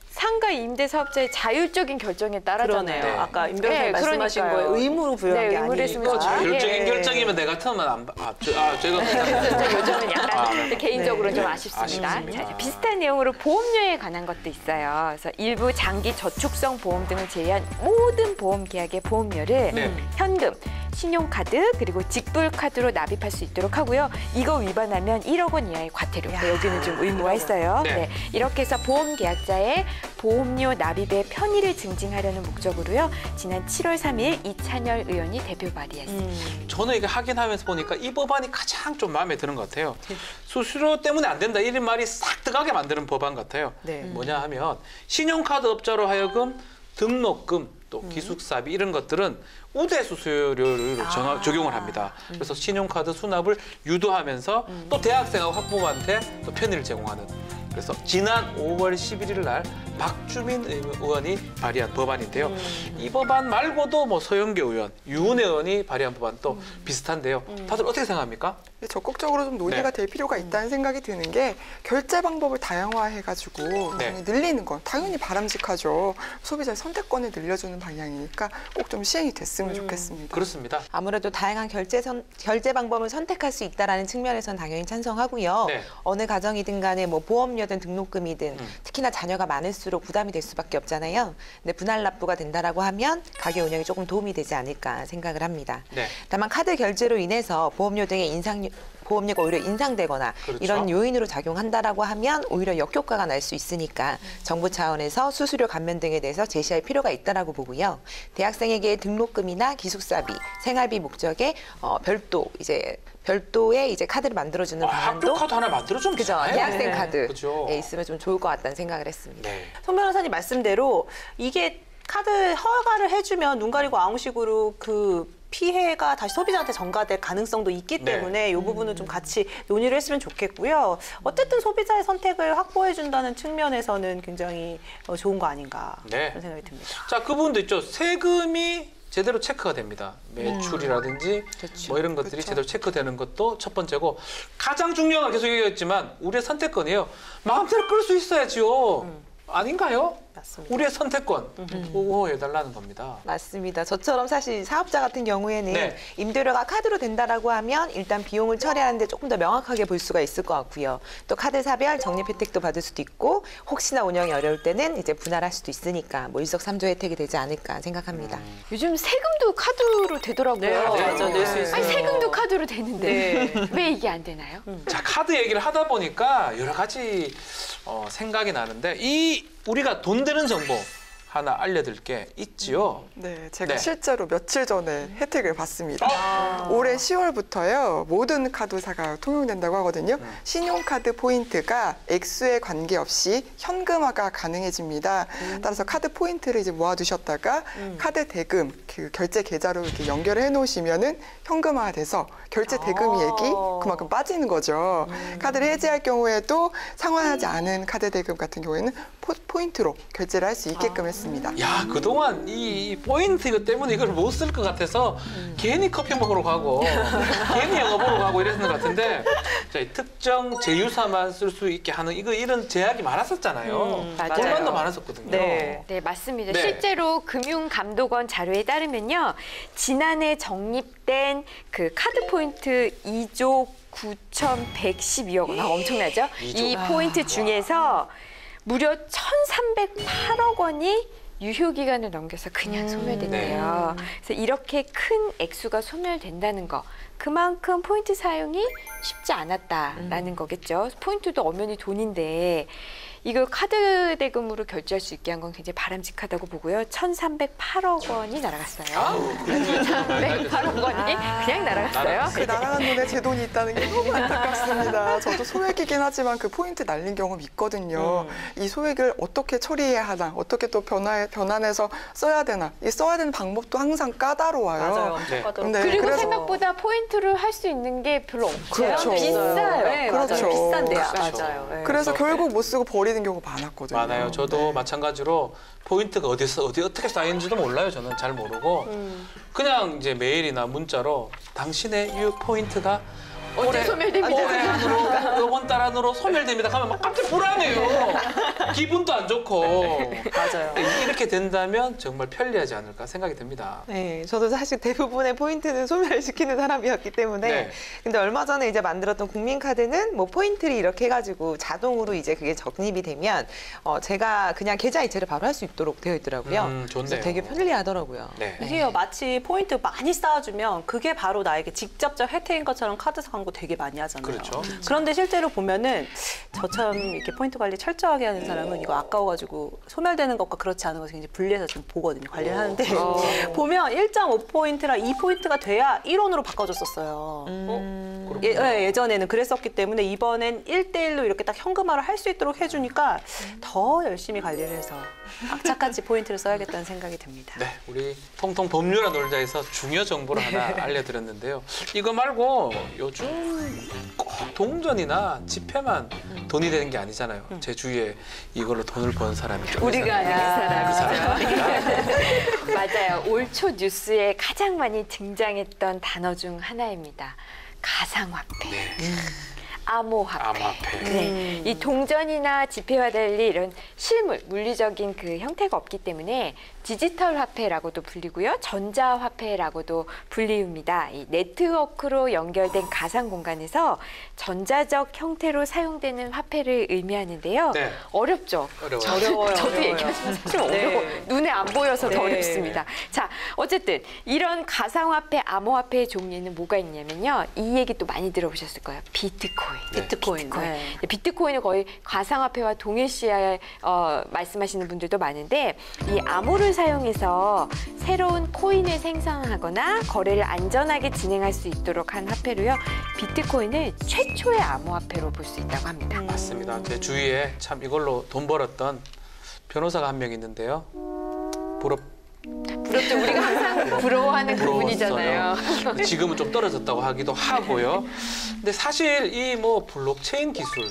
S2: 상가 임대 사업자의 자율적인 결정에 따라잖아요.
S3: 그러네요.
S1: 네.
S3: 아까 임 변호사님 말씀하신
S2: 그러니까요.
S3: 거에 의무로 부여한
S2: 네,
S3: 게
S2: 의무를
S3: 아니니까.
S2: 했으면 좋죠.
S1: 자율적인
S3: 예.
S1: 결정이면 내 같으면 안 제가
S2: 요즘은 약간
S1: 네.
S2: 개인적으로
S3: 네.
S2: 좀 아쉽습니다.
S1: 아쉽습니다.
S2: 자, 비슷한 내용으로 보험료에 관한 것도 있어요. 그래서 일부 장기 저축성 보험 등을 제외한 모든 보험 계약의 보험료를
S1: 네.
S2: 현금, 신용카드 그리고 직불카드로 납입할 수 있도록 하고요. 이거 위반하면 1억 원 이하의 과태료.
S3: 야.
S2: 여기는 좀 의무화 했어요.
S1: 네.
S2: 네. 이렇게 해서 보험 계약자의 보험료 납입의 편의를 증진하려는 목적으로요. 지난 7월 3일 이찬열 의원이 대표 발의했습니다.
S1: 저는 이게 확인하면서 보니까 이 법안이 가장 좀 마음에 드는 것 같아요. 수수료 때문에 안 된다 이런 말이 싹 들어가게 만드는 법안 같아요.
S3: 네.
S1: 뭐냐 하면 신용카드 업자로 하여금 등록금 또 기숙사비 이런 것들은 우대 수수료를 적용을 합니다. 그래서 신용카드 수납을 유도하면서 또 대학생하고 학부모한테 또 편의를 제공하는. 그래서 지난 5월 11일 날 박주민 의원이 발의한 법안인데요. 이 법안 말고도 뭐 서영교 의원, 유은혜 의원이 발의한 법안 또 비슷한데요. 다들 어떻게 생각합니까?
S5: 적극적으로 좀 논의가
S1: 네.
S5: 될 필요가 있다는 생각이 드는 게 결제 방법을 다양화해가지고
S1: 네.
S5: 늘리는 건 당연히 바람직하죠. 소비자의 선택권을 늘려주는 방향이니까 꼭 좀 시행이 됐으면 좋겠습니다.
S1: 그렇습니다.
S4: 아무래도 다양한 결제 방법을 선택할 수 있다는 측면에서는 당연히 찬성하고요.
S1: 네.
S4: 어느 가정이든 간에 뭐 보험료든 등록금이든 특히나 자녀가 많을수록 부담이 될 수밖에 없잖아요. 근데 분할 납부가 된다라고 하면 가게 운영에 조금 도움이 되지 않을까 생각을 합니다.
S1: 네.
S4: 다만 카드 결제로 인해서 보험료 등의 보험료가 오히려 인상되거나
S1: 그렇죠.
S4: 이런 요인으로 작용한다라고 하면 오히려 역효과가 날 수 있으니까 정부 차원에서 수수료 감면 등에 대해서 제시할 필요가 있다라고 보고요. 대학생에게 등록금이나 기숙사비, 생활비 목적에 별도의 이제 카드를 만들어주는
S1: 학교
S4: 방안도
S1: 카드 하나 만들어주면
S4: 그죠.
S1: 되잖아요.
S4: 대학생 카드
S1: 그죠.
S4: 있으면 좀 좋을 것 같다는 생각을 했습니다.
S1: 네.
S3: 송 변호사님 말씀대로 이게 카드 허가를 해주면 눈 가리고 아웅식으로 그 피해가 다시 소비자한테 전가될 가능성도 있기
S1: 네.
S3: 때문에 이 부분은 좀 같이 논의를 했으면 좋겠고요. 어쨌든 소비자의 선택을 확보해준다는 측면에서는 굉장히 좋은 거 아닌가
S1: 네.
S3: 그런 생각이 듭니다.
S1: 자, 그 부분도 있죠. 세금이 제대로 체크가 됩니다. 매출이라든지 뭐 이런 것들이
S5: 그렇죠.
S1: 제대로 체크되는 것도 첫 번째고 가장 중요한 건 계속 얘기했지만 우리의 선택권이에요. 마음대로 끌 수 있어야지요. 아닌가요?
S3: 맞습니다.
S1: 우리의 선택권 보호해달라는 겁니다.
S4: 맞습니다. 저처럼 사실 사업자 같은 경우에는
S1: 네.
S4: 임대료가 카드로 된다라고 하면 일단 비용을 처리하는데 조금 더 명확하게 볼 수가 있을 것 같고요. 또 카드사별 적립 혜택도 받을 수도 있고 혹시나 운영이 어려울 때는 이제 분할할 수도 있으니까 뭐 일석삼조 혜택이 되지 않을까 생각합니다.
S2: 요즘 세금도 카드로 되더라고요.
S3: 네, 맞아. 낼 수 있어요.
S2: 아니, 세금도 카드로 되는데
S3: 네.
S2: 왜 이게 안 되나요?
S1: 자, 카드 얘기를 하다 보니까 여러 가지 생각이 나는데 우리가 돈 되는 정보 하나 알려드릴 게 있지요.
S5: 네, 제가
S1: 네.
S5: 실제로 며칠 전에 혜택을 받습니다. 올해 10월부터요, 모든 카드사가 통용된다고 하거든요. 신용카드 포인트가 액수에 관계없이 현금화가 가능해집니다. 따라서 카드 포인트를 이제 모아두셨다가 카드 대금, 그 결제 계좌로 이렇게 연결을 해놓으시면은 현금화돼서 결제 대금액이 그만큼 빠지는 거죠. 카드를 해지할 경우에도 상환하지 않은 카드 대금 같은 경우에는 포인트로 결제를 할 수 있게끔 했습니다.
S1: 야, 그동안 이 포인트 이것 때문에 이걸 못 쓸 것 같아서 괜히 커피 먹으러 가고 괜히 영화 보러 가고 이랬던 것 같은데 자, 이 특정 제휴사만 쓸 수 있게 하는 이런 제약이 많았었잖아요.
S2: 맞아요.
S1: 논란도 많았었거든요.
S3: 네.
S2: 네, 맞습니다.
S1: 네.
S2: 실제로 금융감독원 자료에 따르면요. 지난해 적립된 그 카드 포인트 2조 9,112억 원, 엄청나죠?
S1: 2조.
S2: 이 포인트 중에서 무려 1,308억 원이 유효 기간을 넘겨서 그냥 소멸됐대요. 그래서 이렇게 큰 액수가 소멸된다는 거, 그만큼 포인트 사용이 쉽지 않았다라는 거겠죠. 포인트도 엄연히 돈인데 이걸 카드 대금으로 결제할 수 있게 한 건 굉장히 바람직하다고 보고요. 1,308억 원이 날아갔어요. 1,308억 원이 그냥 날아갔어요.
S5: 그 날아간 돈에 제 돈이 있다는 게 너무 안타깝습니다. 저도 소액이긴 하지만 그 포인트 날린 경험 있거든요. 이 소액을 어떻게 처리해야 하나, 어떻게 또 변환해서 써야 되나, 이 써야 되는 방법도 항상 까다로워요.
S3: 맞아요. 엄청
S1: 네.
S3: 까다롭고.
S5: 네,
S2: 그리고
S5: 그래서-
S2: 생각보다 포인트를 할 수 있는 게 별로 없어요.
S5: 그렇죠.
S2: 비싸요.
S3: 네,
S5: 그렇죠.
S3: 맞아요. 비싼데요.
S1: 그렇죠.
S3: 맞아요. 네.
S5: 그래서 결국 못 쓰고 버리는 경우가 많았거든요.
S1: 많아요. 저도
S5: 네.
S1: 마찬가지로 포인트가 어디 어떻게 쌓이는지도 몰라요. 저는 잘 모르고 그냥 이제 메일이나 문자로 당신의 유 포인트가
S2: 언제 소멸됩니다.
S1: 올해 안으로 이번 달 안으로 소멸됩니다. 가면 막 깜짝 불안해요. 기분도 안 좋고.
S3: 맞아요.
S1: 이렇게 된다면 정말 편리하지 않을까 생각이 듭니다.
S4: 네, 저도 사실 대부분의 포인트는 소멸시키는 사람이었기 때문에
S1: 네.
S4: 근데 얼마 전에 이제 만들었던 국민카드는 뭐 포인트를 이렇게 해가지고 자동으로 이제 그게 적립이 되면 제가 그냥 계좌 이체를 바로 할 수 있도록 되어 있더라고요.
S1: 좋네요.
S4: 그래서 되게 편리하더라고요.
S1: 네.
S3: 이게요, 마치 포인트 많이 쌓아주면 그게 바로 나에게 직접적 혜택인 것처럼 카드사 광고 되게 많이 하잖아요.
S1: 그렇죠.
S3: 그런데 실제로 보면은 저처럼 이렇게 포인트 관리 철저하게 하는 사람은 이거 아까워가지고 소멸되는 것과 그렇지 않은 것을 굉장히 분리해서 지금 보거든요. 관리를 하는데 보면 1.5포인트랑 2포인트가 돼야 1원으로 바꿔줬었어요. 예전에는 그랬었기 때문에 이번엔 1대1로 이렇게 딱 현금화를 할 수 있도록 해주니까 더 열심히 관리를 해서 악착같이 포인트를 써야겠다는 생각이 듭니다.
S1: 네, 우리 통통 법률아 놀자에서 중요 정보를 하나 알려드렸는데요. 이거 말고 요즘 꼭 동전이나 지폐만 돈이 되는 게 아니잖아요. 제 주위에 이걸로 돈을 버는 사람이 좀
S2: 우리가 아는 사람이죠.
S1: 사람이니까.
S2: 맞아요. 올 초 뉴스에 가장 많이 등장했던 단어 중 하나입니다. 가상화폐. 암호화폐.
S1: 암호화폐.
S2: 네. 이 동전이나 지폐와 달리 이런 실물, 물리적인 그 형태가 없기 때문에 디지털 화폐라고도 불리고요. 전자화폐라고도 불리웁니다. 이 네트워크로 연결된 가상 공간에서 전자적 형태로 사용되는 화폐를 의미하는데요.
S1: 네.
S2: 어렵죠?
S1: 어려워요.
S3: 어려워요.
S2: 저도 얘기하지만 사실 어려워.
S3: 네.
S2: 눈에 안 보여서 더
S3: 네.
S2: 어렵습니다. 자, 어쨌든 이런 가상화폐, 암호화폐의 종류는 뭐가 있냐면요. 이 얘기 또 많이 들어보셨을 거예요. 비트코인.
S1: 네.
S3: 비트코인. 네.
S2: 비트코인은 거의 가상화폐와 동일시에 말씀하시는 분들도 많은데 이 암호를 사용해서 새로운 코인을 생성하거나 거래를 안전하게 진행할 수 있도록 한 화폐로요. 비트코인을 최초의 암호화폐로 볼 수 있다고 합니다.
S1: 맞습니다. 제 주위에 참 이걸로 돈 벌었던 변호사가 한 명 있는데요.
S2: 부럽죠. 우리가 항상 부러워하는 그분이잖아요.
S1: 부러웠어요. 지금은 좀 떨어졌다고 하기도 하고요. 근데 사실 이 뭐 블록체인 기술,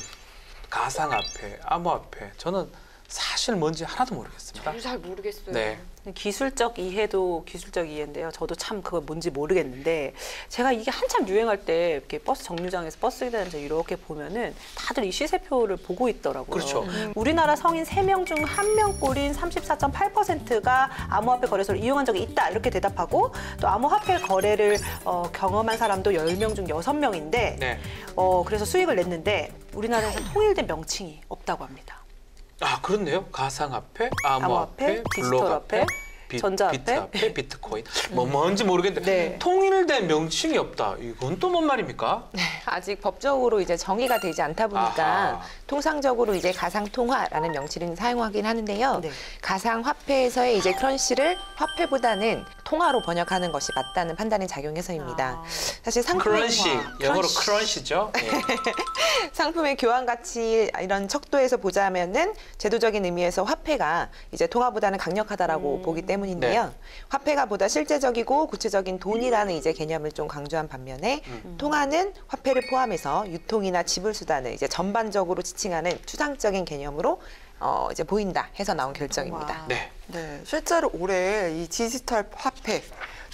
S1: 가상화폐, 암호화폐 저는 사실 뭔지 하나도 모르겠습니다.
S2: 저도 잘 모르겠어요.
S1: 네.
S3: 기술적 이해도 기술적 이해인데요. 저도 참 그거 뭔지 모르겠는데 제가 이게 한참 유행할 때 이렇게 버스 정류장에서 버스 기다리면서 이렇게 보면은 다들 이 시세표를 보고 있더라고요.
S1: 그렇죠.
S3: 우리나라 성인 3명 중 1명꼴인 34.8%가 암호화폐 거래소를 이용한 적이 있다 이렇게 대답하고 또 암호화폐 거래를 경험한 사람도 10명 중 6명인데
S1: 네.
S3: 그래서 수익을 냈는데 우리나라에서 통일된 명칭이 없다고 합니다.
S1: 아, 그렇네요. 가상화폐, 암호화폐,
S3: 암호화폐,
S1: 블록화폐,
S3: 디지털화폐, 전자화폐.
S1: 비트화폐, 비트코인. 뭔지 모르겠는데
S3: 네.
S1: 통일된 명칭이 없다. 이건 또 뭔 말입니까?
S4: 아직 법적으로 이제 정의가 되지 않다 보니까
S1: 아하.
S4: 통상적으로 이제 가상통화라는 명칭을 사용하긴 하는데요.
S3: 네.
S4: 가상화폐에서의 이제 크런시를 화폐보다는 통화로 번역하는 것이 맞다는 판단이 작용해서입니다. 사실 상품의
S1: 크런시, 영어로 크런시죠. 네.
S4: 상품의 교환 가치 이런 척도에서 보자면은 제도적인 의미에서 화폐가 이제 통화보다는 강력하다라고 보기 때문인데요.
S1: 네.
S4: 화폐가 보다 실제적이고 구체적인 돈이라는 이제 개념을 좀 강조한 반면에 통화는 화폐를 포함해서 유통이나 지불 수단을 이제 전반적으로 지칭하는 추상적인 개념으로 이제 보인다 해서 나온 결정입니다.
S3: 와.
S1: 네.
S5: 네, 실제로 올해 이 디지털 화폐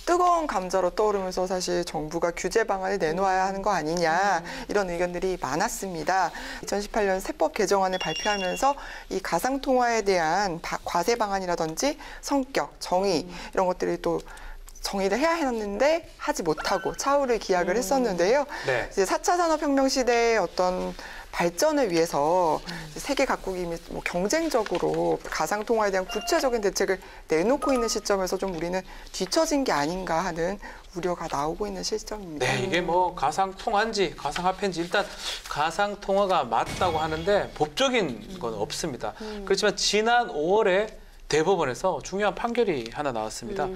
S5: 뜨거운 감자로 떠오르면서 사실 정부가 규제 방안을 내놓아야 하는 거 아니냐 이런 의견들이 많았습니다. 2018년 세법 개정안을 발표하면서 이 가상통화에 대한 과세 방안이라든지 성격, 정의 이런 것들이 또 정의를 해야 했는데 하지 못하고 차후를 기약을 했었는데요.
S1: 네.
S5: 이제 4차 산업혁명 시대의 어떤 발전을 위해서 세계 각국이 이미 뭐 경쟁적으로 가상통화에 대한 구체적인 대책을 내놓고 있는 시점에서 좀 우리는 뒤처진 게 아닌가 하는 우려가 나오고 있는 시점입니다.
S1: 네, 이게 뭐 가상통화인지 가상화폐인지 일단 가상통화가 맞다고 하는데 법적인 건 없습니다. 그렇지만 지난 5월에 대법원에서 중요한 판결이 하나 나왔습니다.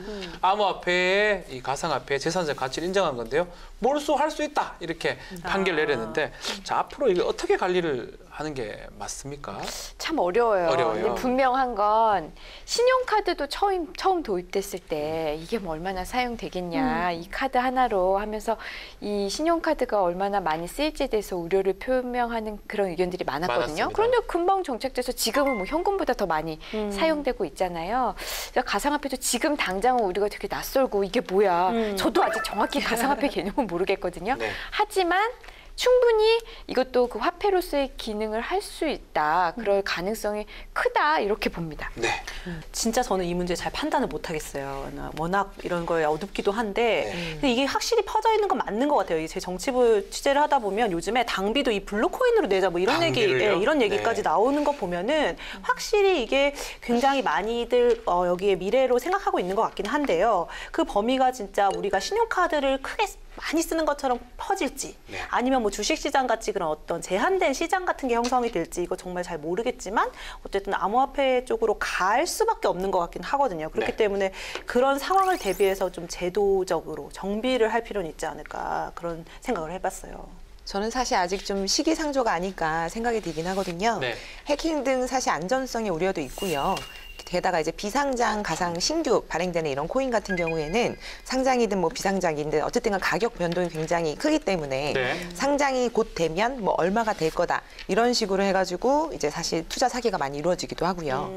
S1: 암호화폐의 이 가상화폐의 재산적 가치를 인정한 건데요. 몰수할 수 있다 이렇게 판결 내렸는데 자, 앞으로 이게 어떻게 관리를 하는 게 맞습니까?
S2: 참 어려워요.
S1: 어려워요.
S2: 근데 분명한 건 신용카드도 처음 도입됐을 때 이게 뭐 얼마나 사용되겠냐 이 카드 하나로 하면서 이 신용카드가 얼마나 많이 쓰일지에 대해서 우려를 표명하는 그런 의견들이 많았거든요.
S1: 많았습니다.
S2: 그런데 금방 정책돼서 지금은 뭐 현금보다 더 많이 사용되고 있잖아요. 그래서 가상화폐도 지금 당장은 우리가 되게 낯설고 이게 뭐야. 저도 아직 정확히 가상화폐 개념은 모르겠거든요.
S1: 네.
S2: 하지만 충분히 이것도 그 화폐로서의 기능을 할 수 있다. 그럴 가능성이 크다. 이렇게 봅니다.
S1: 네.
S3: 진짜 저는 이 문제 잘 판단을 못 하겠어요. 워낙 이런 거에 어둡기도 한데 근데 이게 확실히 퍼져 있는 건 맞는 것 같아요. 제 정치부 취재를 하다 보면 요즘에 당비도 이 블록코인으로 내자 뭐 이런
S1: 당비를요?
S3: 이런 얘기까지
S1: 네.
S3: 나오는 거 보면은 확실히 이게 굉장히 많이들 여기에 미래로 생각하고 있는 것 같긴 한데요. 그 범위가 진짜 우리가 신용카드를 크게 많이 쓰는 것처럼 퍼질지
S1: 네.
S3: 아니면 뭐 주식시장 같이 그런 어떤 제한된 시장 같은 게 형성이 될지 이거 정말 잘 모르겠지만 어쨌든 암호화폐 쪽으로 갈 수밖에 없는 것 같긴 하거든요. 그렇기
S1: 네.
S3: 때문에 그런 상황을 대비해서 좀 제도적으로 정비를 할 필요는 있지 않을까 그런 생각을 해봤어요.
S4: 저는 사실 아직 좀 시기상조가 아닐까 생각이 들긴 하거든요.
S1: 네.
S4: 해킹 등 사실 안전성의 우려도 있고요. 게다가 이제 비상장, 가상 신규 발행되는 이런 코인 같은 경우에는 상장이든 뭐 비상장이든 어쨌든 가격 변동이 굉장히 크기 때문에
S1: 네.
S4: 상장이 곧 되면 뭐 얼마가 될 거다 이런 식으로 해가지고 이제 사실 투자 사기가 많이 이루어지기도 하고요.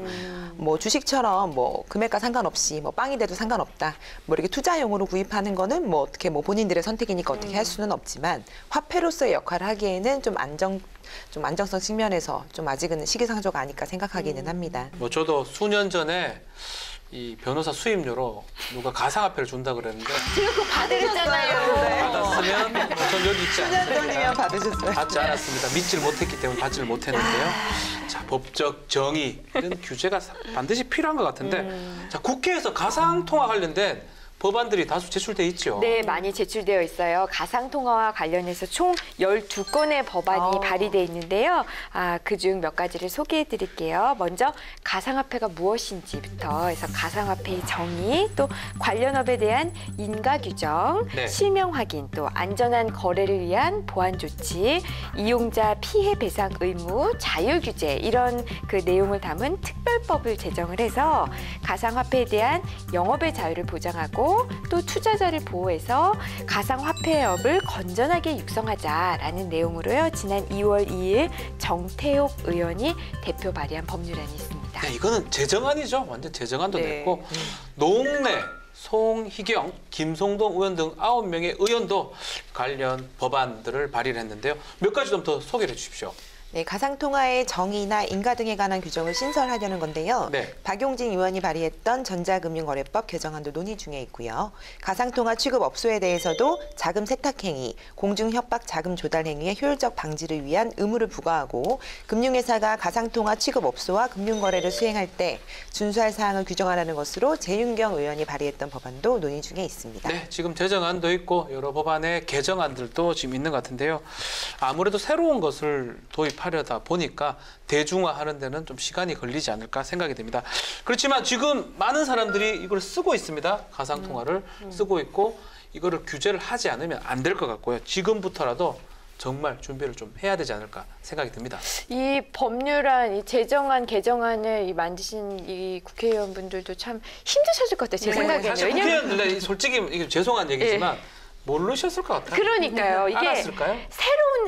S4: 뭐 주식처럼 뭐 금액과 상관없이 뭐 빵이 돼도 상관없다. 뭐 이렇게 투자용으로 구입하는 거는 뭐 어떻게 뭐 본인들의 선택이니까 어떻게 할 수는 없지만 화폐로서의 역할을 하기에는 좀 안정성 측면에서 좀 아직은 시기상조가 아닐까 생각하기는 합니다.
S1: 뭐 저도 수년 전에 이 변호사 수임료로 누가 가상화폐를 준다 그랬는데
S2: 제가 그거 받으랬잖아요.
S1: 받았으면 전 여기 있지
S4: 수년 전이면
S1: 않습니다.
S4: 받으셨어요?
S1: 받지 않았습니다. 믿지를 못했기 때문에 받지를 못했는데요. 자, 법적 정의 이런 규제가 반드시 필요한 것 같은데 자, 국회에서 가상통화 관련된 법안들이 다수 제출돼 있죠.
S2: 네, 많이 제출되어 있어요. 가상통화와 관련해서 총 12건의 법안이 발의돼 있는데요. 그중 몇 가지를 소개해 드릴게요. 먼저 가상화폐가 무엇인지부터 해서 가상화폐의 정의, 또 관련업에 대한 인가 규정,
S1: 네.
S2: 실명 확인, 또 안전한 거래를 위한 보안 조치, 이용자 피해 배상 의무, 자율 규제 이런 그 내용을 담은 특별법을 제정을 해서 가상화폐에 대한 영업의 자유를 보장하고 또 투자자를 보호해서 가상화폐업을 건전하게 육성하자라는 내용으로요. 지난 2월 2일 정태옥 의원이 대표 발의한 법률안이 있습니다.
S1: 네, 이거는 제정안이죠. 완전 제정안도
S3: 네.
S1: 됐고 노웅래, 송희경, 김송동 의원 등 9명의 의원도 관련 법안들을 발의를 했는데요. 몇 가지 좀 더 소개를 해 주십시오.
S4: 네, 가상통화의 정의나 인가 등에 관한 규정을 신설하려는 건데요.
S1: 네.
S4: 박용진 의원이 발의했던 전자금융거래법 개정안도 논의 중에 있고요. 가상통화 취급업소에 대해서도 자금 세탁행위, 공중협박 자금 조달 행위의 효율적 방지를 위한 의무를 부과하고 금융회사가 가상통화 취급업소와 금융거래를 수행할 때 준수할 사항을 규정하라는 것으로 재윤경 의원이 발의했던 법안도 논의 중에 있습니다.
S1: 네, 지금 제정안도 있고 여러 법안의 개정안들도 지금 있는 것 같은데요. 아무래도 새로운 것을 도입하려다 보니까 대중화하는 데는 좀 시간이 걸리지 않을까 생각이 됩니다. 그렇지만 지금 많은 사람들이 이걸 쓰고 있습니다. 가상통화를 쓰고 있고 이거를 규제를 하지 않으면 안 될 것 같고요. 지금부터라도 정말 준비를 좀 해야 되지 않을까 생각이 듭니다.
S2: 이 법률안, 이 제정안, 개정안을 만드신 이 국회의원분들도 참 힘드셨을 것 같아요. 제 생각에는.
S1: 사실
S2: 왜냐면
S1: 국회의원들 솔직히 이게 죄송한 얘기지만 모르셨을 것 같아요.
S2: 그러니까요. 이게
S1: 알았을까요?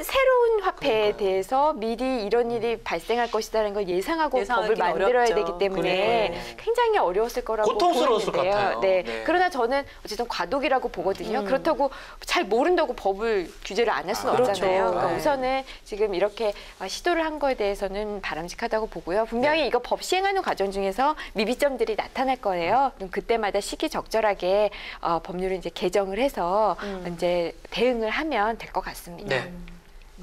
S2: 새로운 화폐에
S1: 그러니까요.
S2: 대해서 미리 이런 일이 발생할 것이라는 걸 예상하고 법을
S3: 예상하기는
S2: 만들어야
S3: 어렵죠.
S2: 되기 때문에
S1: 그래요.
S2: 굉장히 어려웠을 거라고
S1: 고통스러웠을
S2: 보이는데요.
S1: 것 같아요.
S2: 네.
S1: 네.
S2: 그러나 저는 어쨌든 과도기라고 보거든요. 그렇다고 잘 모른다고 법을 규제를 안 할 수는
S1: 그렇죠.
S2: 없잖아요. 그러니까
S1: 네.
S2: 우선은 지금 이렇게 시도를 한 거에 대해서는 바람직하다고 보고요. 분명히 이거 법 시행하는 과정 중에서 미비점들이 나타날 거예요. 그럼 그때마다 시기 적절하게 법률을 이제 개정을 해서 이제 대응을 하면 될 것 같습니다.
S1: 네.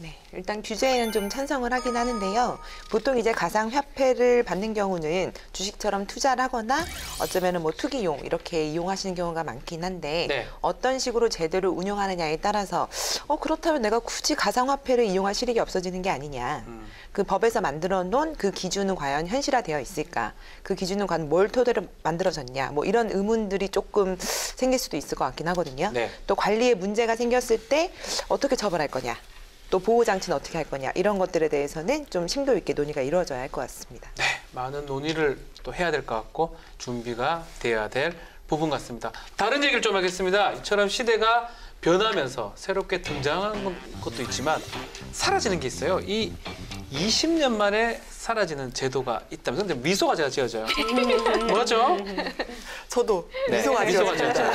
S4: 네, 일단 규제에는 좀 찬성을 하긴 하는데요. 보통 이제 가상화폐를 받는 경우는 주식처럼 투자를 하거나 어쩌면은 뭐 투기용 이렇게 이용하시는 경우가 많긴 한데
S1: 네.
S4: 어떤 식으로 제대로 운용하느냐에 따라서 그렇다면 내가 굳이 가상화폐를 이용할 실익이 없어지는 게 아니냐. 그 법에서 만들어 놓은 그 기준은 과연 현실화되어 있을까? 그 기준은 과연 뭘 토대로 만들어졌냐? 뭐 이런 의문들이 조금 생길 수도 있을 것 같긴 하거든요.
S1: 네.
S4: 또 관리에 문제가 생겼을 때 어떻게 처벌할 거냐? 또 보호장치는 어떻게 할 거냐 이런 것들에 대해서는 좀 심도 있게 논의가 이루어져야 할 것 같습니다.
S1: 네, 많은 논의를 또 해야 될 것 같고 준비가 돼야 될 부분 같습니다. 다른 얘기를 좀 하겠습니다. 이처럼 시대가 변하면서 새롭게 등장하는 것도 있지만 사라지는 게 있어요. 이 20년 만에 사라지는 제도가 있다면서. 근데 미소가 제가 지어져요. 뭐죠?
S5: 저도
S1: 네,
S5: 미소가
S1: 미소가
S5: 지어져요.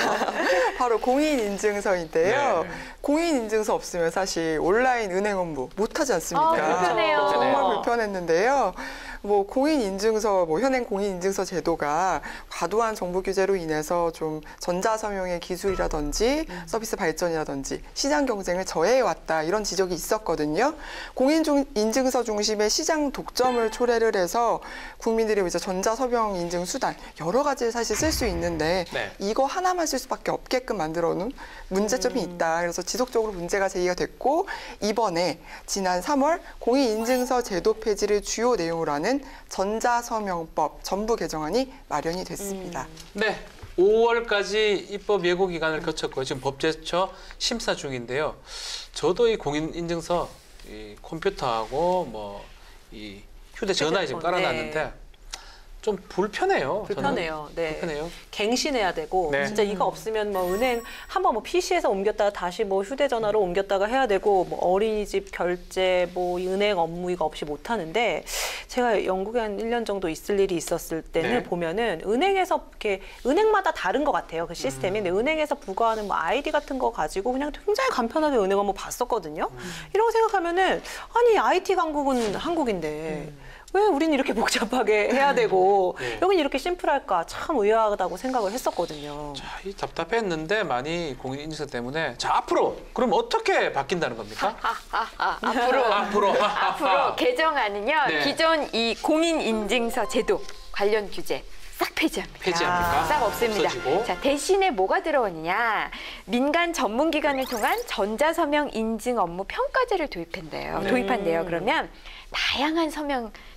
S5: 바로 공인인증서인데요.
S1: 네.
S5: 공인인증서 없으면 사실 온라인 은행 업무 못하지 않습니까?
S2: 불편해요.
S5: 정말 불편했는데요. 뭐 공인인증서, 현행 공인인증서 제도가 과도한 정부 규제로 인해서 좀 전자서명의 기술이라든지 서비스 발전이라든지 시장 경쟁을 저해해왔다 이런 지적이 있었거든요. 공인인증서 중심의 시장 독점을 초래를 해서 국민들이 이제 전자서명 인증 수단 여러 가지를 사실 쓸 수 있는데
S1: 네.
S5: 이거 하나만 쓸 수밖에 없게끔 만들어놓은 문제점이 있다. 그래서 지속적으로 문제가 제기가 됐고 이번에 지난 3월 공인인증서 제도 폐지를 주요 내용으로 하는 전자서명법 전부 개정안이 마련이 됐습니다.
S1: 네, 5월까지 입법 예고 기간을 거쳤고요. 지금 법제처 심사 중인데요. 저도 이 공인인증서 이 컴퓨터하고 뭐 이 휴대전화에 지금
S3: 휴대폰,
S1: 깔아놨는데
S3: 네.
S1: 좀 불편해요.
S3: 불편해요.
S1: 저는.
S3: 네.
S1: 불편해요.
S3: 갱신해야 되고
S1: 네.
S3: 진짜 이거 없으면 뭐 은행 한번 뭐 PC에서 옮겼다가 다시 뭐 휴대전화로 옮겼다가 해야 되고 뭐 어린이집 결제 뭐 은행 업무 이거 없이 못 하는데 제가 영국에 한 1년 정도 있을 일이 있었을 때는
S1: 네.
S3: 보면은 은행에서 이렇게 은행마다 다른 것 같아요. 그 시스템이. 근데 은행에서 부과하는 뭐 아이디 같은 거 가지고 그냥 굉장히 간편하게 은행 업무 봤었거든요. 이런 거 생각하면은 아니 IT 강국은 한국인데 왜 우린 이렇게 복잡하게 해야 되고
S1: 네.
S3: 여긴 이렇게 심플할까 참 의아하다고 생각을 했었거든요.
S1: 자, 이 답답했는데 많이 공인인증서 때문에 자 앞으로 그럼 어떻게 바뀐다는 겁니까?
S2: 앞으로 개정안은요.
S1: 네.
S2: 기존 이 공인인증서 제도 관련 규제 싹 폐지합니다.
S1: 폐지합니까?
S2: 싹 없습니다.
S1: 없어지고.
S2: 자, 대신에 뭐가 들어오느냐? 민간 전문기관을 통한 전자서명 인증 업무 평가제를 도입한대요. 그러면 다양한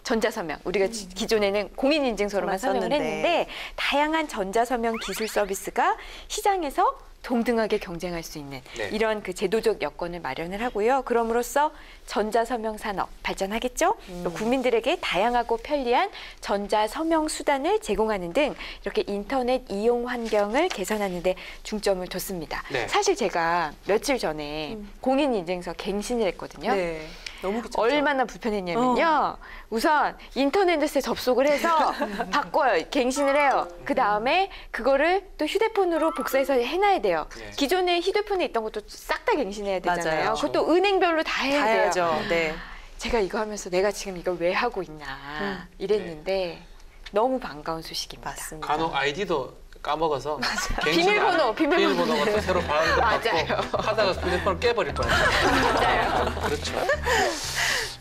S2: 전자서명, 우리가 기존에는 공인인증서로만 서명을
S3: 썼는데.
S2: 했는데 다양한 전자서명 기술 서비스가 시장에서 동등하게 경쟁할 수 있는
S1: 네.
S2: 이런 그 제도적 여건을 마련을 하고요. 그럼으로써 전자서명 산업 발전하겠죠. 또 국민들에게 다양하고 편리한 전자서명 수단을 제공하는 등 이렇게 인터넷 이용 환경을 개선하는 데 중점을 뒀습니다.
S1: 네.
S2: 사실 제가 며칠 전에 공인인증서 갱신을 했거든요.
S3: 네. 너무 귀찮죠.
S2: 얼마나 불편했냐면요. 우선 인터넷에 접속을 해서 바꿔요. 갱신을 해요. 그 다음에 그거를 또 휴대폰으로 복사해서 해놔야 돼요.
S1: 네.
S2: 기존에 휴대폰에 있던 것도 싹 다 갱신해야 되잖아요.
S3: 맞아요.
S2: 그것도 은행별로 다 해야
S3: 다
S2: 돼요.
S3: 해야죠. 네.
S2: 제가 이거 하면서 내가 지금 이걸 왜 하고 있나 이랬는데 너무 반가운 소식입니다.
S3: 맞습니다.
S1: 간혹 아이디도 까먹어서
S2: 비밀번호.
S1: 비밀번호가 또 새로 받고
S2: 맞아요.
S1: 하다가 휴대폰을 깨버릴 뻔했어요.
S2: 맞아요.
S1: 그렇죠.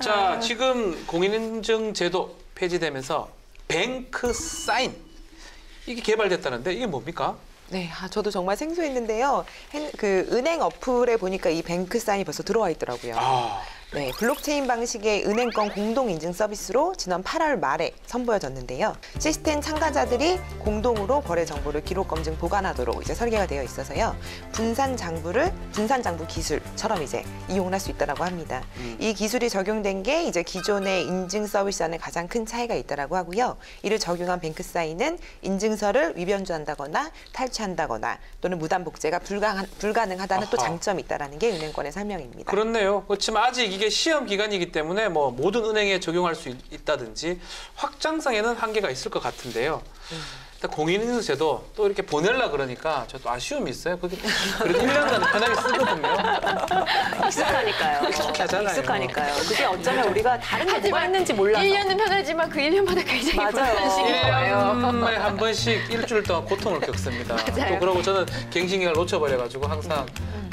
S1: 자, 지금 공인인증 제도 폐지되면서 뱅크 사인 이게 개발됐다는데 이게 뭡니까?
S4: 네, 저도 정말 생소했는데요. 그 은행 어플에 보니까 이 뱅크 사인이 벌써 들어와 있더라고요.
S1: 아,
S4: 네, 블록체인 방식의 은행권 공동 인증 서비스로 지난 8월 말에 선보여졌는데요. 시스템 참가자들이 공동으로 거래 정보를 기록 검증 보관하도록 이제 설계가 되어 있어서요. 분산 장부 기술처럼 이제 이용을 할 수 있다라고 합니다. 이 기술이 적용된 게 이제 기존의 인증 서비스와는 가장 큰 차이가 있다라고 하고요. 이를 적용한 뱅크 사인은 인증서를 위변조한다거나 탈취한다거나 또는 무단 복제가 불가능하다는 또
S1: 아하.
S4: 장점이 있다라는 게 은행권의 설명입니다.
S1: 그렇네요. 그렇지만 아직 이게 시험 기간이기 때문에 뭐 모든 은행에 적용할 수 있다든지 확장성에는 한계가 있을 것 같은데요. 일단 공인인증서 제도 또 이렇게 보내려 그러니까 저도 아쉬움이 있어요. 그래도 1년간 편하게 쓰거든요.
S3: 익숙하니까요.
S1: 익숙하잖아요.
S3: 익숙하니까요. 그게 어쩌면 우리가 다른 게 뭐가 있는지 몰라서.
S2: 1년은 편하지만 그 1년마다 굉장히
S3: 맞아요.
S2: 불편한 시기인 거예요.
S1: 1년에 한 번씩 일주일 동안 고통을 겪습니다.
S2: 맞아요.
S1: 또 그러고 저는 갱신기간을 놓쳐버려가지고 항상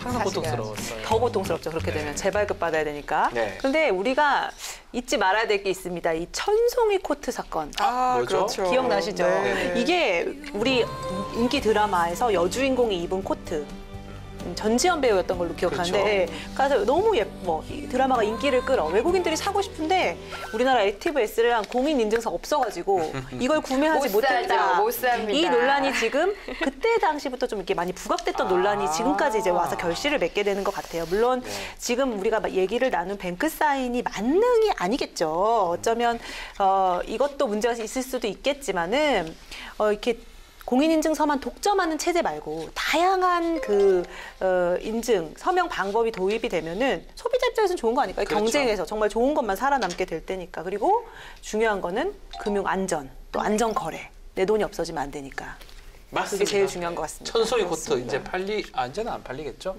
S1: 고통스러웠어요.
S3: 더 고통스럽죠. 그렇게 되면 재발급 받아야 되니까.
S1: 네.
S3: 그런데 우리가 잊지 말아야 될 게 있습니다. 이 천송이 코트 사건.
S5: 아,
S1: 뭐죠?
S5: 그렇죠.
S3: 기억나시죠?
S5: 네.
S3: 이게 우리 인기 드라마에서 여주인공이 입은 코트. 전지현 배우였던 걸로 기억하는데 그래서 너무 예뻐. 이 드라마가 인기를 끌어. 외국인들이 사고 싶은데 우리나라 액티브S랑 공인인증서가 없어가지고 이걸 구매하지
S2: 못 사죠.
S3: 못했다.
S2: 못 삽니다.
S3: 이 논란이 지금 그때 당시부터 좀 이렇게 많이 부각됐던 논란이 지금까지 이제 와서 결실을 맺게 되는 것 같아요. 물론 지금 우리가 얘기를 나눈 뱅크 사인이 만능이 아니겠죠. 어쩌면 이것도 문제가 있을 수도 있겠지만은 이렇게 공인인증서만 독점하는 체제 말고 다양한 인증, 서명 방법이 도입이 되면은 소비자 입장에서는 좋은 거 아닐까요?
S1: 그렇죠.
S3: 경쟁에서 정말 좋은 것만 살아남게 될 테니까. 그리고 중요한 거는 금융 안전, 또 안전 거래. 내 돈이 없어지면 안 되니까.
S1: 맞습니다.
S3: 그게 제일 중요한 것 같습니다.
S1: 천소희 코트 이제 이제는 안 팔리겠죠?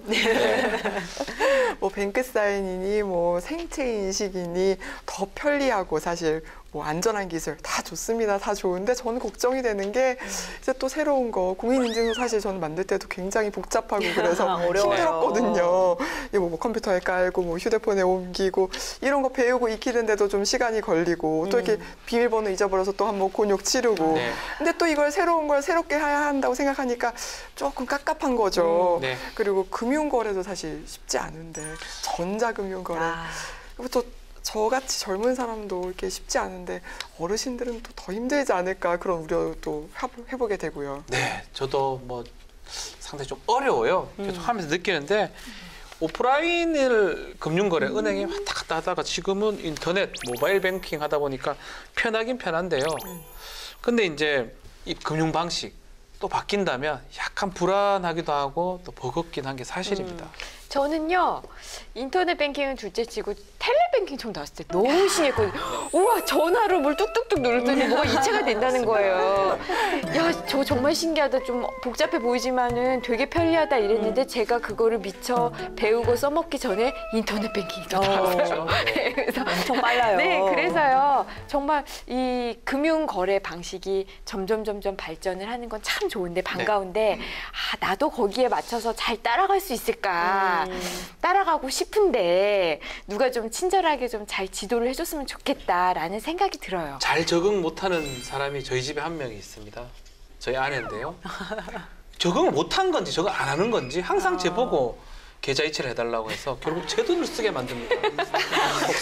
S5: 뭐 뱅크 사인이니 뭐 생체 인식이니 더 편리하고 사실 뭐 안전한 기술 다 좋습니다. 다 좋은데 저는 걱정이 되는 게 이제 또 새로운 거 공인인증서 사실 저는 만들 때도 굉장히 복잡하고 그래서
S3: 어려워요.
S5: 힘들었거든요. 이거 뭐 컴퓨터에 깔고 뭐 휴대폰에 옮기고 이런 거 배우고 익히는데도 좀 시간이 걸리고 또 이렇게 비밀번호 잊어버려서 또 한번 곤욕 치르고
S1: 네.
S5: 근데 또 이걸 새로운 걸 새롭게 해야 한다고 생각하니까 조금 깝깝한 거죠.
S1: 네.
S5: 그리고 금융거래도 사실 쉽지 않은데 전자금융거래 그리고 또 저같이 젊은 사람도 이렇게 쉽지 않은데 어르신들은 또 더 힘들지 않을까 그런 우려도 해보게 되고요.
S1: 네, 저도 뭐 상당히 좀 어려워요. 계속 하면서 느끼는데 오프라인을 금융거래, 은행에 왔다 갔다 하다가 지금은 인터넷, 모바일 뱅킹 하다 보니까 편하긴 편한데요. 근데 이제 이 금융 방식 또 바뀐다면 약간 불안하기도 하고 또 버겁긴 한 게 사실입니다.
S2: 저는요 인터넷 뱅킹은 둘째치고 텔레뱅킹 처음 나왔을 때 너무 신기했거든요. 우와 전화로 뭘 뚝뚝뚝 누르더니 뭐가 이체가 된다는 거예요. 야 저 정말 신기하다. 좀 복잡해 보이지만은 되게 편리하다 이랬는데 제가 그거를 미처 배우고 써먹기 전에 인터넷 뱅킹이 또 나왔어요. 그래서
S3: 엄청 빨라요.
S2: 네, 그래서요 정말 이 금융 거래 방식이 점점 발전을 하는 건 참 좋은데 반가운데 아 나도 거기에 맞춰서 잘 따라갈 수 있을까? 따라가고 싶은데 누가 좀 친절하게 좀 잘 지도를 해줬으면 좋겠다라는 생각이 들어요.
S1: 잘 적응 못하는 사람이 저희 집에 한 명이 있습니다. 저희 아내인데요. 적응을 못한 건지 적응 안 하는 건지 항상 제보고 계좌 이체를 해달라고 해서 결국 제 돈을 쓰게 만듭니다.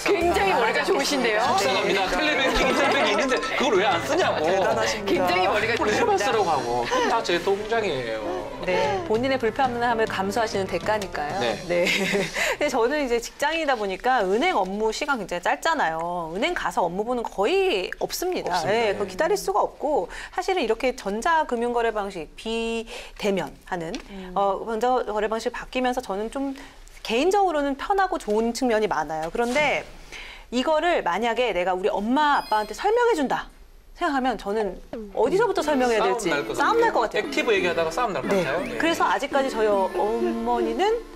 S2: 굉장히 머리가 좋으신데요.
S1: 속상합니다. 텔레뱅킹, 인터넷뱅킹 있는데 그걸 왜 안 쓰냐고.
S3: 대단하십니다.
S2: 굉장히 머리가
S1: 그걸 해만
S2: 좋으십니다.
S1: 쓰라고 하고 그건 다 제 통장이에요.
S3: 네, 본인의 불편함을 감수하시는 대가니까요.
S1: 네.
S3: 근데 저는 이제 직장이다 보니까 은행 업무 시간 굉장히 짧잖아요. 은행 가서 업무 보는 거 거의 없습니다.
S1: 없습니다.
S3: 네, 그거 기다릴 수가 없고 사실은 이렇게 전자금융거래 방식 비대면하는 전자거래 방식이 바뀌면서 저는 좀 개인적으로는 편하고 좋은 측면이 많아요. 그런데 이거를 만약에 내가 우리 엄마 아빠한테 설명해 준다. 생각하면 저는 어디서부터 설명해야 될지 싸움 날 것 같아요.
S1: 액티브 얘기하다가 싸움 날 것
S3: 네.
S1: 같아요. 네.
S3: 그래서 아직까지 저희 어머니는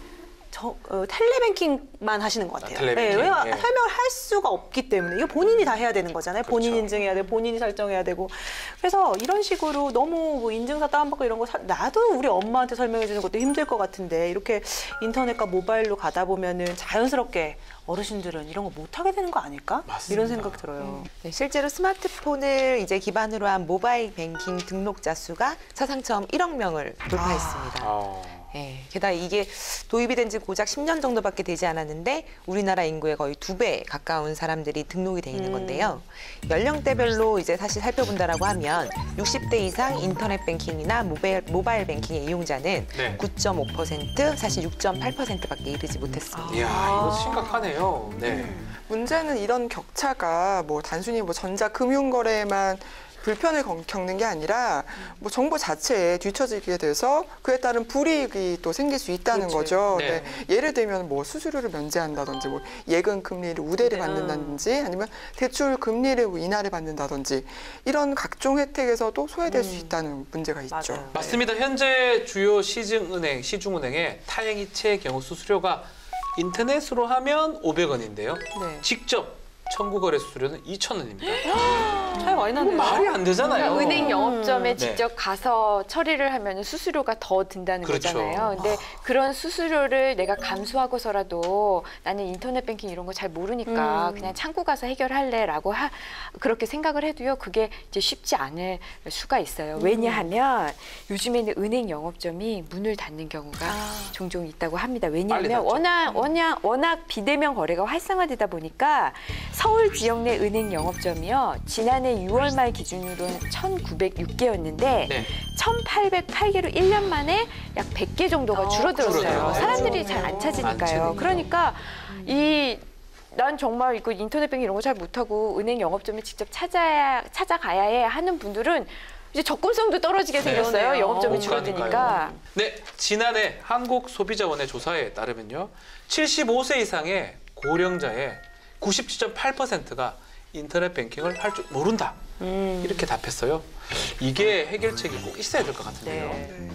S3: 텔레뱅킹만 하시는 것 같아요.
S1: 텔레뱅킹,
S3: 왜냐면
S1: 예.
S3: 설명을 할 수가 없기 때문에 이거 본인이 다 해야 되는 거잖아요. 본인
S1: 그렇죠.
S3: 인증해야 되고 본인이 설정해야 되고 그래서 이런 식으로 너무 뭐 인증서 다운받고 이런 거 나도 우리 엄마한테 설명해 주는 것도 힘들 것 같은데 이렇게 인터넷과 모바일로 가다 보면은 자연스럽게 어르신들은 이런 거 못하게 되는 거 아닐까?
S1: 맞습니다.
S3: 이런 생각 들어요.
S4: 네, 실제로 스마트폰을 이제 기반으로 한 모바일 뱅킹 등록자 수가 사상 처음 1억 명을 돌파했습니다. 네, 게다가 이게 도입이 된 지 고작 10년 정도밖에 되지 않았는데 우리나라 인구의 거의 2배 가까운 사람들이 등록이 돼 있는 건데요. 연령대별로 이제 사실 살펴본다라고 하면 60대 이상 인터넷 뱅킹이나 모바일 뱅킹의 이용자는
S1: 네.
S4: 9.5%, 사실 6.8%밖에 이르지 못했습니다.
S1: 이야, 이거 심각하네요. 네.
S5: 문제는 이런 격차가 뭐 단순히 뭐 전자금융거래만 불편을 겪는 게 아니라 뭐 정보 자체에 뒤처지게 돼서 그에 따른 불이익이 또 생길 수 있다는 거죠.
S1: 네.
S5: 네. 예를 들면 뭐 수수료를 면제한다든지 뭐 예금 금리를 우대를 받는다든지 아니면 대출 금리를 인하를 받는다든지 이런 각종 혜택에서도 소외될 수 있다는 문제가 있죠.
S3: 맞아요.
S1: 맞습니다. 현재 주요 시중은행의 타행이체의 경우 수수료가 인터넷으로 하면 500원인데요.
S3: 네.
S1: 직접 청구거래 수수료는 2,000원입니다.
S3: 차이 많이 나네요.
S1: 말이 안 되잖아요.
S2: 그러니까 은행 영업점에
S1: 네.
S2: 직접 가서 처리를 하면 수수료가 더 든다는
S1: 그렇죠.
S2: 거잖아요. 근데 그런 수수료를 내가 감수하고서라도 나는 인터넷 뱅킹 이런 거 잘 모르니까 그냥 창구 가서 해결할래라고 그렇게 생각을 해도요. 그게 이제 쉽지 않을 수가 있어요. 왜냐하면 요즘에는 은행 영업점이 문을 닫는 경우가 종종 있다고 합니다.
S1: 빨리
S2: 왜냐하면
S1: 닫죠.
S2: 워낙 비대면 거래가 활성화되다 보니까 서울 지역 내 은행 영업점이요. 지난해 6월 말 기준으로는 1,906개였는데
S1: 네.
S2: 1,808개로 1년 만에 약 100개 정도가 줄어들었어요.
S1: 줄어들어요.
S2: 사람들이
S3: 그렇죠.
S2: 잘 안
S1: 안
S2: 찾으니까요.
S1: 찾으니까.
S2: 그러니까 난 정말 이거 인터넷 뱅킹 이런 거 잘 못하고 은행 영업점에 직접 찾아가야 해 하는 분들은 이제 접근성도 떨어지게 생겼어요.
S3: 그러네요.
S2: 영업점이
S1: 못
S2: 줄어드니까.
S1: 가니까요. 네, 지난해 한국소비자원의 조사에 따르면요. 75세 이상의 고령자의 97.8%가 인터넷 뱅킹을 할 줄 모른다. 이렇게 답했어요. 이게 해결책이 꼭 있어야 될 것 같은데요.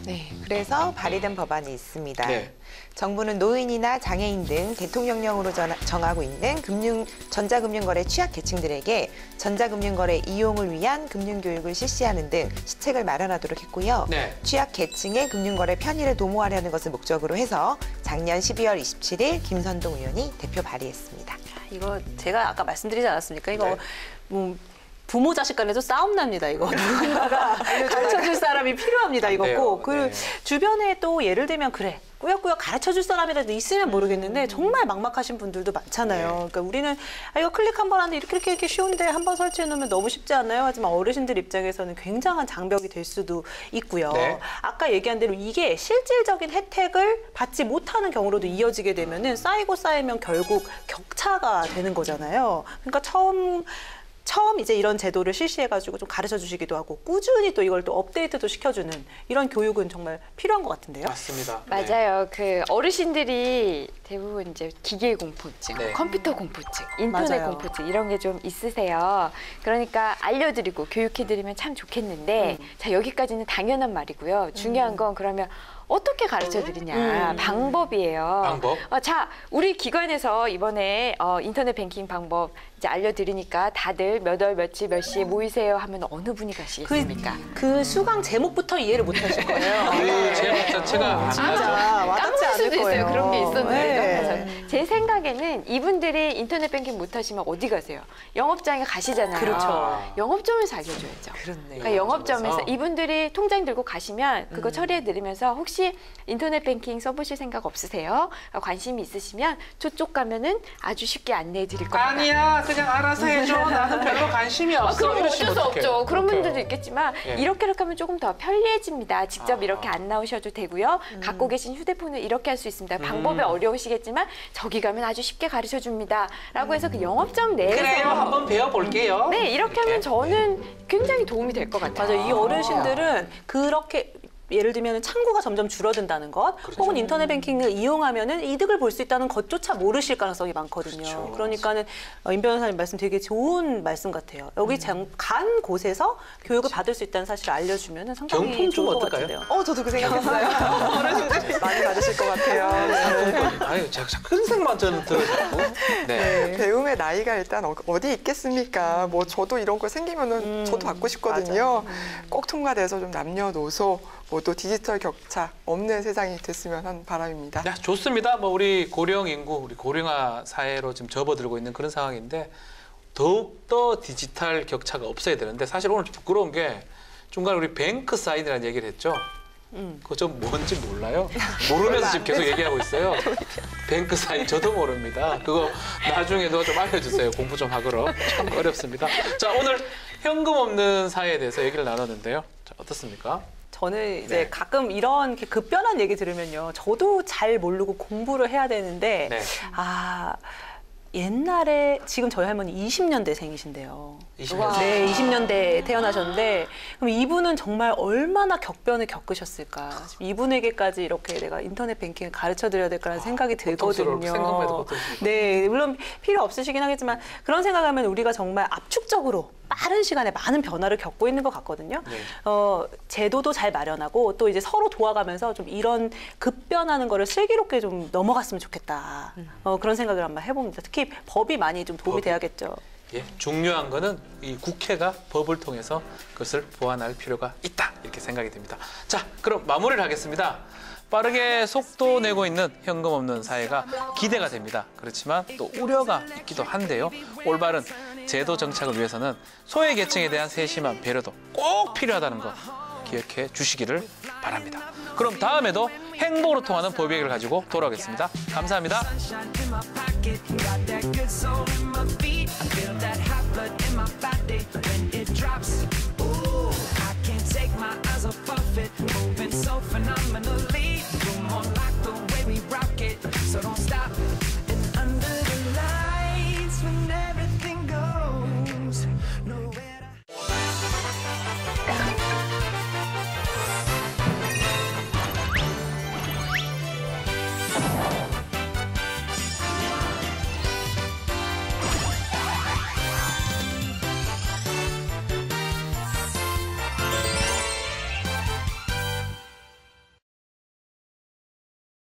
S4: 네, 그래서 발의된 법안이 있습니다.
S1: 네.
S4: 정부는 노인이나 장애인 등 대통령령으로 정하고 있는 전자금융거래 취약계층들에게 전자금융거래 이용을 위한 금융교육을 실시하는 등 시책을 마련하도록 했고요.
S1: 네.
S4: 취약계층의 금융거래 편의를 도모하려는 것을 목적으로 해서 작년 12월 27일 김선동 의원이 대표 발의했습니다.
S3: 이거 제가 아까 말씀드리지 않았습니까? 이거
S1: 네.
S3: 뭐 부모 자식 간에도 싸움 납니다. 이거 누군가가 가르쳐줄 사람이 필요합니다. 이거
S1: 네,
S3: 꼭.
S1: 네.
S3: 그 주변에 또 예를 들면 그래. 꾸역꾸역 가르쳐줄 사람이라도 있으면 모르겠는데 정말 막막하신 분들도 많잖아요.
S1: 네.
S3: 그러니까 우리는 이거 클릭 한 번 하는데 이렇게 쉬운데 한 번 설치해 놓으면 너무 쉽지 않나요? 하지만 어르신들 입장에서는 굉장한 장벽이 될 수도 있고요.
S1: 네.
S3: 아까 얘기한 대로 이게 실질적인 혜택을 받지 못하는 경우로도 이어지게 되면은 쌓이고 쌓이면 결국 격차가 되는 거잖아요. 그러니까 처음 이제 이런 제도를 실시해가지고 좀 가르쳐 주시기도 하고 꾸준히 또 이걸 또 업데이트도 시켜주는 이런 교육은 정말 필요한 것 같은데요.
S1: 맞습니다.
S2: 맞아요. 그 어르신들이 대부분 이제 기계 공포증,
S1: 네.
S2: 컴퓨터 공포증, 인터넷
S3: 맞아요.
S2: 공포증 이런 게 좀 있으세요. 그러니까 알려드리고 교육해드리면 참 좋겠는데 자 여기까지는 당연한 말이고요. 중요한 건 그러면 어떻게 가르쳐 드리냐 방법이에요.
S1: 방법?
S2: 자 우리 기관에서 이번에 인터넷 뱅킹 방법 이제 알려드리니까 다들 몇 월 며칠 몇 시에 모이세요 하면 어느 분이 가시겠습니까?
S3: 그 수강 제목부터 이해를 못 하실 거예요.
S1: 그 제목 자체가 안 나죠.
S3: 진짜 와닿지
S2: 까먹을
S3: 않을
S2: 수도 있어요.
S3: 거예요.
S2: 그런 게 있었는데.
S3: 네.
S2: 그래서 제 생각에는 이분들이 인터넷 뱅킹 못 하시면 어디 가세요? 영업장에 가시잖아요.
S3: 그렇죠.
S2: 영업점에서 알려줘야죠.
S4: 그렇네.
S2: 그러니까 영업점에서
S1: 영업점에서.
S2: 이분들이 통장 들고 가시면 그거 처리해드리면서 혹시 인터넷 뱅킹 써보실 생각 없으세요? 관심이 있으시면 저쪽 가면은 아주 쉽게 안내해드릴 겁니다.
S1: 아니야, 그냥 알아서 해줘. 나는 별로 관심이 없어.
S2: 그럼 어쩔
S1: 이러시면
S2: 수
S1: 어떡해요?
S2: 없죠. 그런
S1: 그러니까요.
S2: 분들도 있겠지만
S1: 예.
S2: 이렇게 하면 조금 더 편리해집니다. 직접
S1: 아.
S2: 이렇게 안 나오셔도 되고요. 갖고 계신 휴대폰을 이렇게 할 수 있습니다. 방법이 어려우시겠지만 저기 가면 아주 쉽게 가르쳐 줍니다. 라고 해서 그 영업점 내에서
S1: 그래요, 한번 배워볼게요.
S2: 네, 이렇게 하면 저는 굉장히 도움이 될 것 같아요.
S3: 맞아요. 이 어르신들은 그렇게 예를 들면 창구가 점점 줄어든다는 것,
S1: 그렇죠.
S3: 혹은 인터넷 뱅킹을 이용하면은 이득을 볼 수 있다는 것조차 모르실 가능성이 많거든요.
S1: 그렇죠.
S3: 그러니까는 임 변호사님 말씀 되게 좋은 말씀 같아요. 여기 간 곳에서 교육을 받을 수 있다는 사실을 알려주면 상당히
S1: 경품 좀
S3: 좋을 것
S1: 어떨까요?
S3: 같은데요.
S4: 저도 그 생각했어요. 어르신들이 많이 받으실 것 같아요. 네.
S1: 아유, 제가 큰 생만 저는 들어가고. 네.
S5: 배움의 나이가 일단 어디 있겠습니까? 뭐 저도 이런 거 생기면은 저도 받고 싶거든요. 꼭 통과돼서 좀 남녀노소 뭐 또 디지털 격차 없는 세상이 됐으면 하는 바람입니다.
S1: 야, 좋습니다. 뭐 우리 고령 인구, 우리 고령화 사회로 지금 접어들고 있는 그런 상황인데 더욱더 디지털 격차가 없어야 되는데 사실 오늘 좀 부끄러운 게 중간에 우리 뱅크 사인이라는 얘기를 했죠. 그거 좀 뭔지 몰라요. 모르면서 지금 계속 얘기하고 있어요. 뱅크 사인 저도 모릅니다. 그거 나중에도 좀 알려주세요. 공부 좀 하거라. 참 어렵습니다. 자, 오늘 현금 없는 사회에 대해서 얘기를 나눴는데요. 자, 어떻습니까?
S3: 저는 이제
S1: 네.
S3: 가끔 이런 급변한 얘기 들으면요. 저도 잘 모르고 공부를 해야 되는데
S1: 네.
S3: 옛날에 지금 저희 할머니 20년대생이신데요.
S1: 20년.
S3: 네, 20년대에 태어나셨는데 그럼 이분은 정말 얼마나 격변을 겪으셨을까. 지금 이분에게까지 이렇게 내가 인터넷 뱅킹을 가르쳐드려야 될까라는 생각이
S1: 고통스러울
S3: 들거든요.
S1: 생각만 해도 고통스럽고.
S3: 네, 물론 필요 없으시긴 하겠지만 그런 생각하면 우리가 정말 압축적으로 빠른 시간에 많은 변화를 겪고 있는 것 같거든요.
S1: 네.
S3: 제도도 잘 마련하고 또 이제 서로 도와가면서 좀 이런 급변하는 거를 슬기롭게 좀 넘어갔으면 좋겠다. 그런 생각을 한번 해봅니다. 특히 법이 많이 좀 도움이
S1: 법이.
S3: 돼야겠죠.
S1: 예, 중요한 거는 이 국회가 법을 통해서 그것을 보완할 필요가 있다 이렇게 생각이 듭니다. 자, 그럼 마무리를 하겠습니다. 빠르게 속도 내고 있는 현금 없는 사회가 기대가 됩니다. 그렇지만 또 우려가 있기도 한데요. 올바른 제도 정착을 위해서는 소외계층에 대한 세심한 배려도 꼭 필요하다는 거 기억해 주시기를 바랍니다. 그럼 다음에도 행복으로 통하는 법 얘기를 가지고 돌아오겠습니다. 감사합니다.
S6: sunshine in my pocket, got that good soul in my feet. I feel that hot blood in my body when it drops. Ooh, I can't take my eyes off of it, moving so phenomenally. You're more like the way we rock it, so don't stop.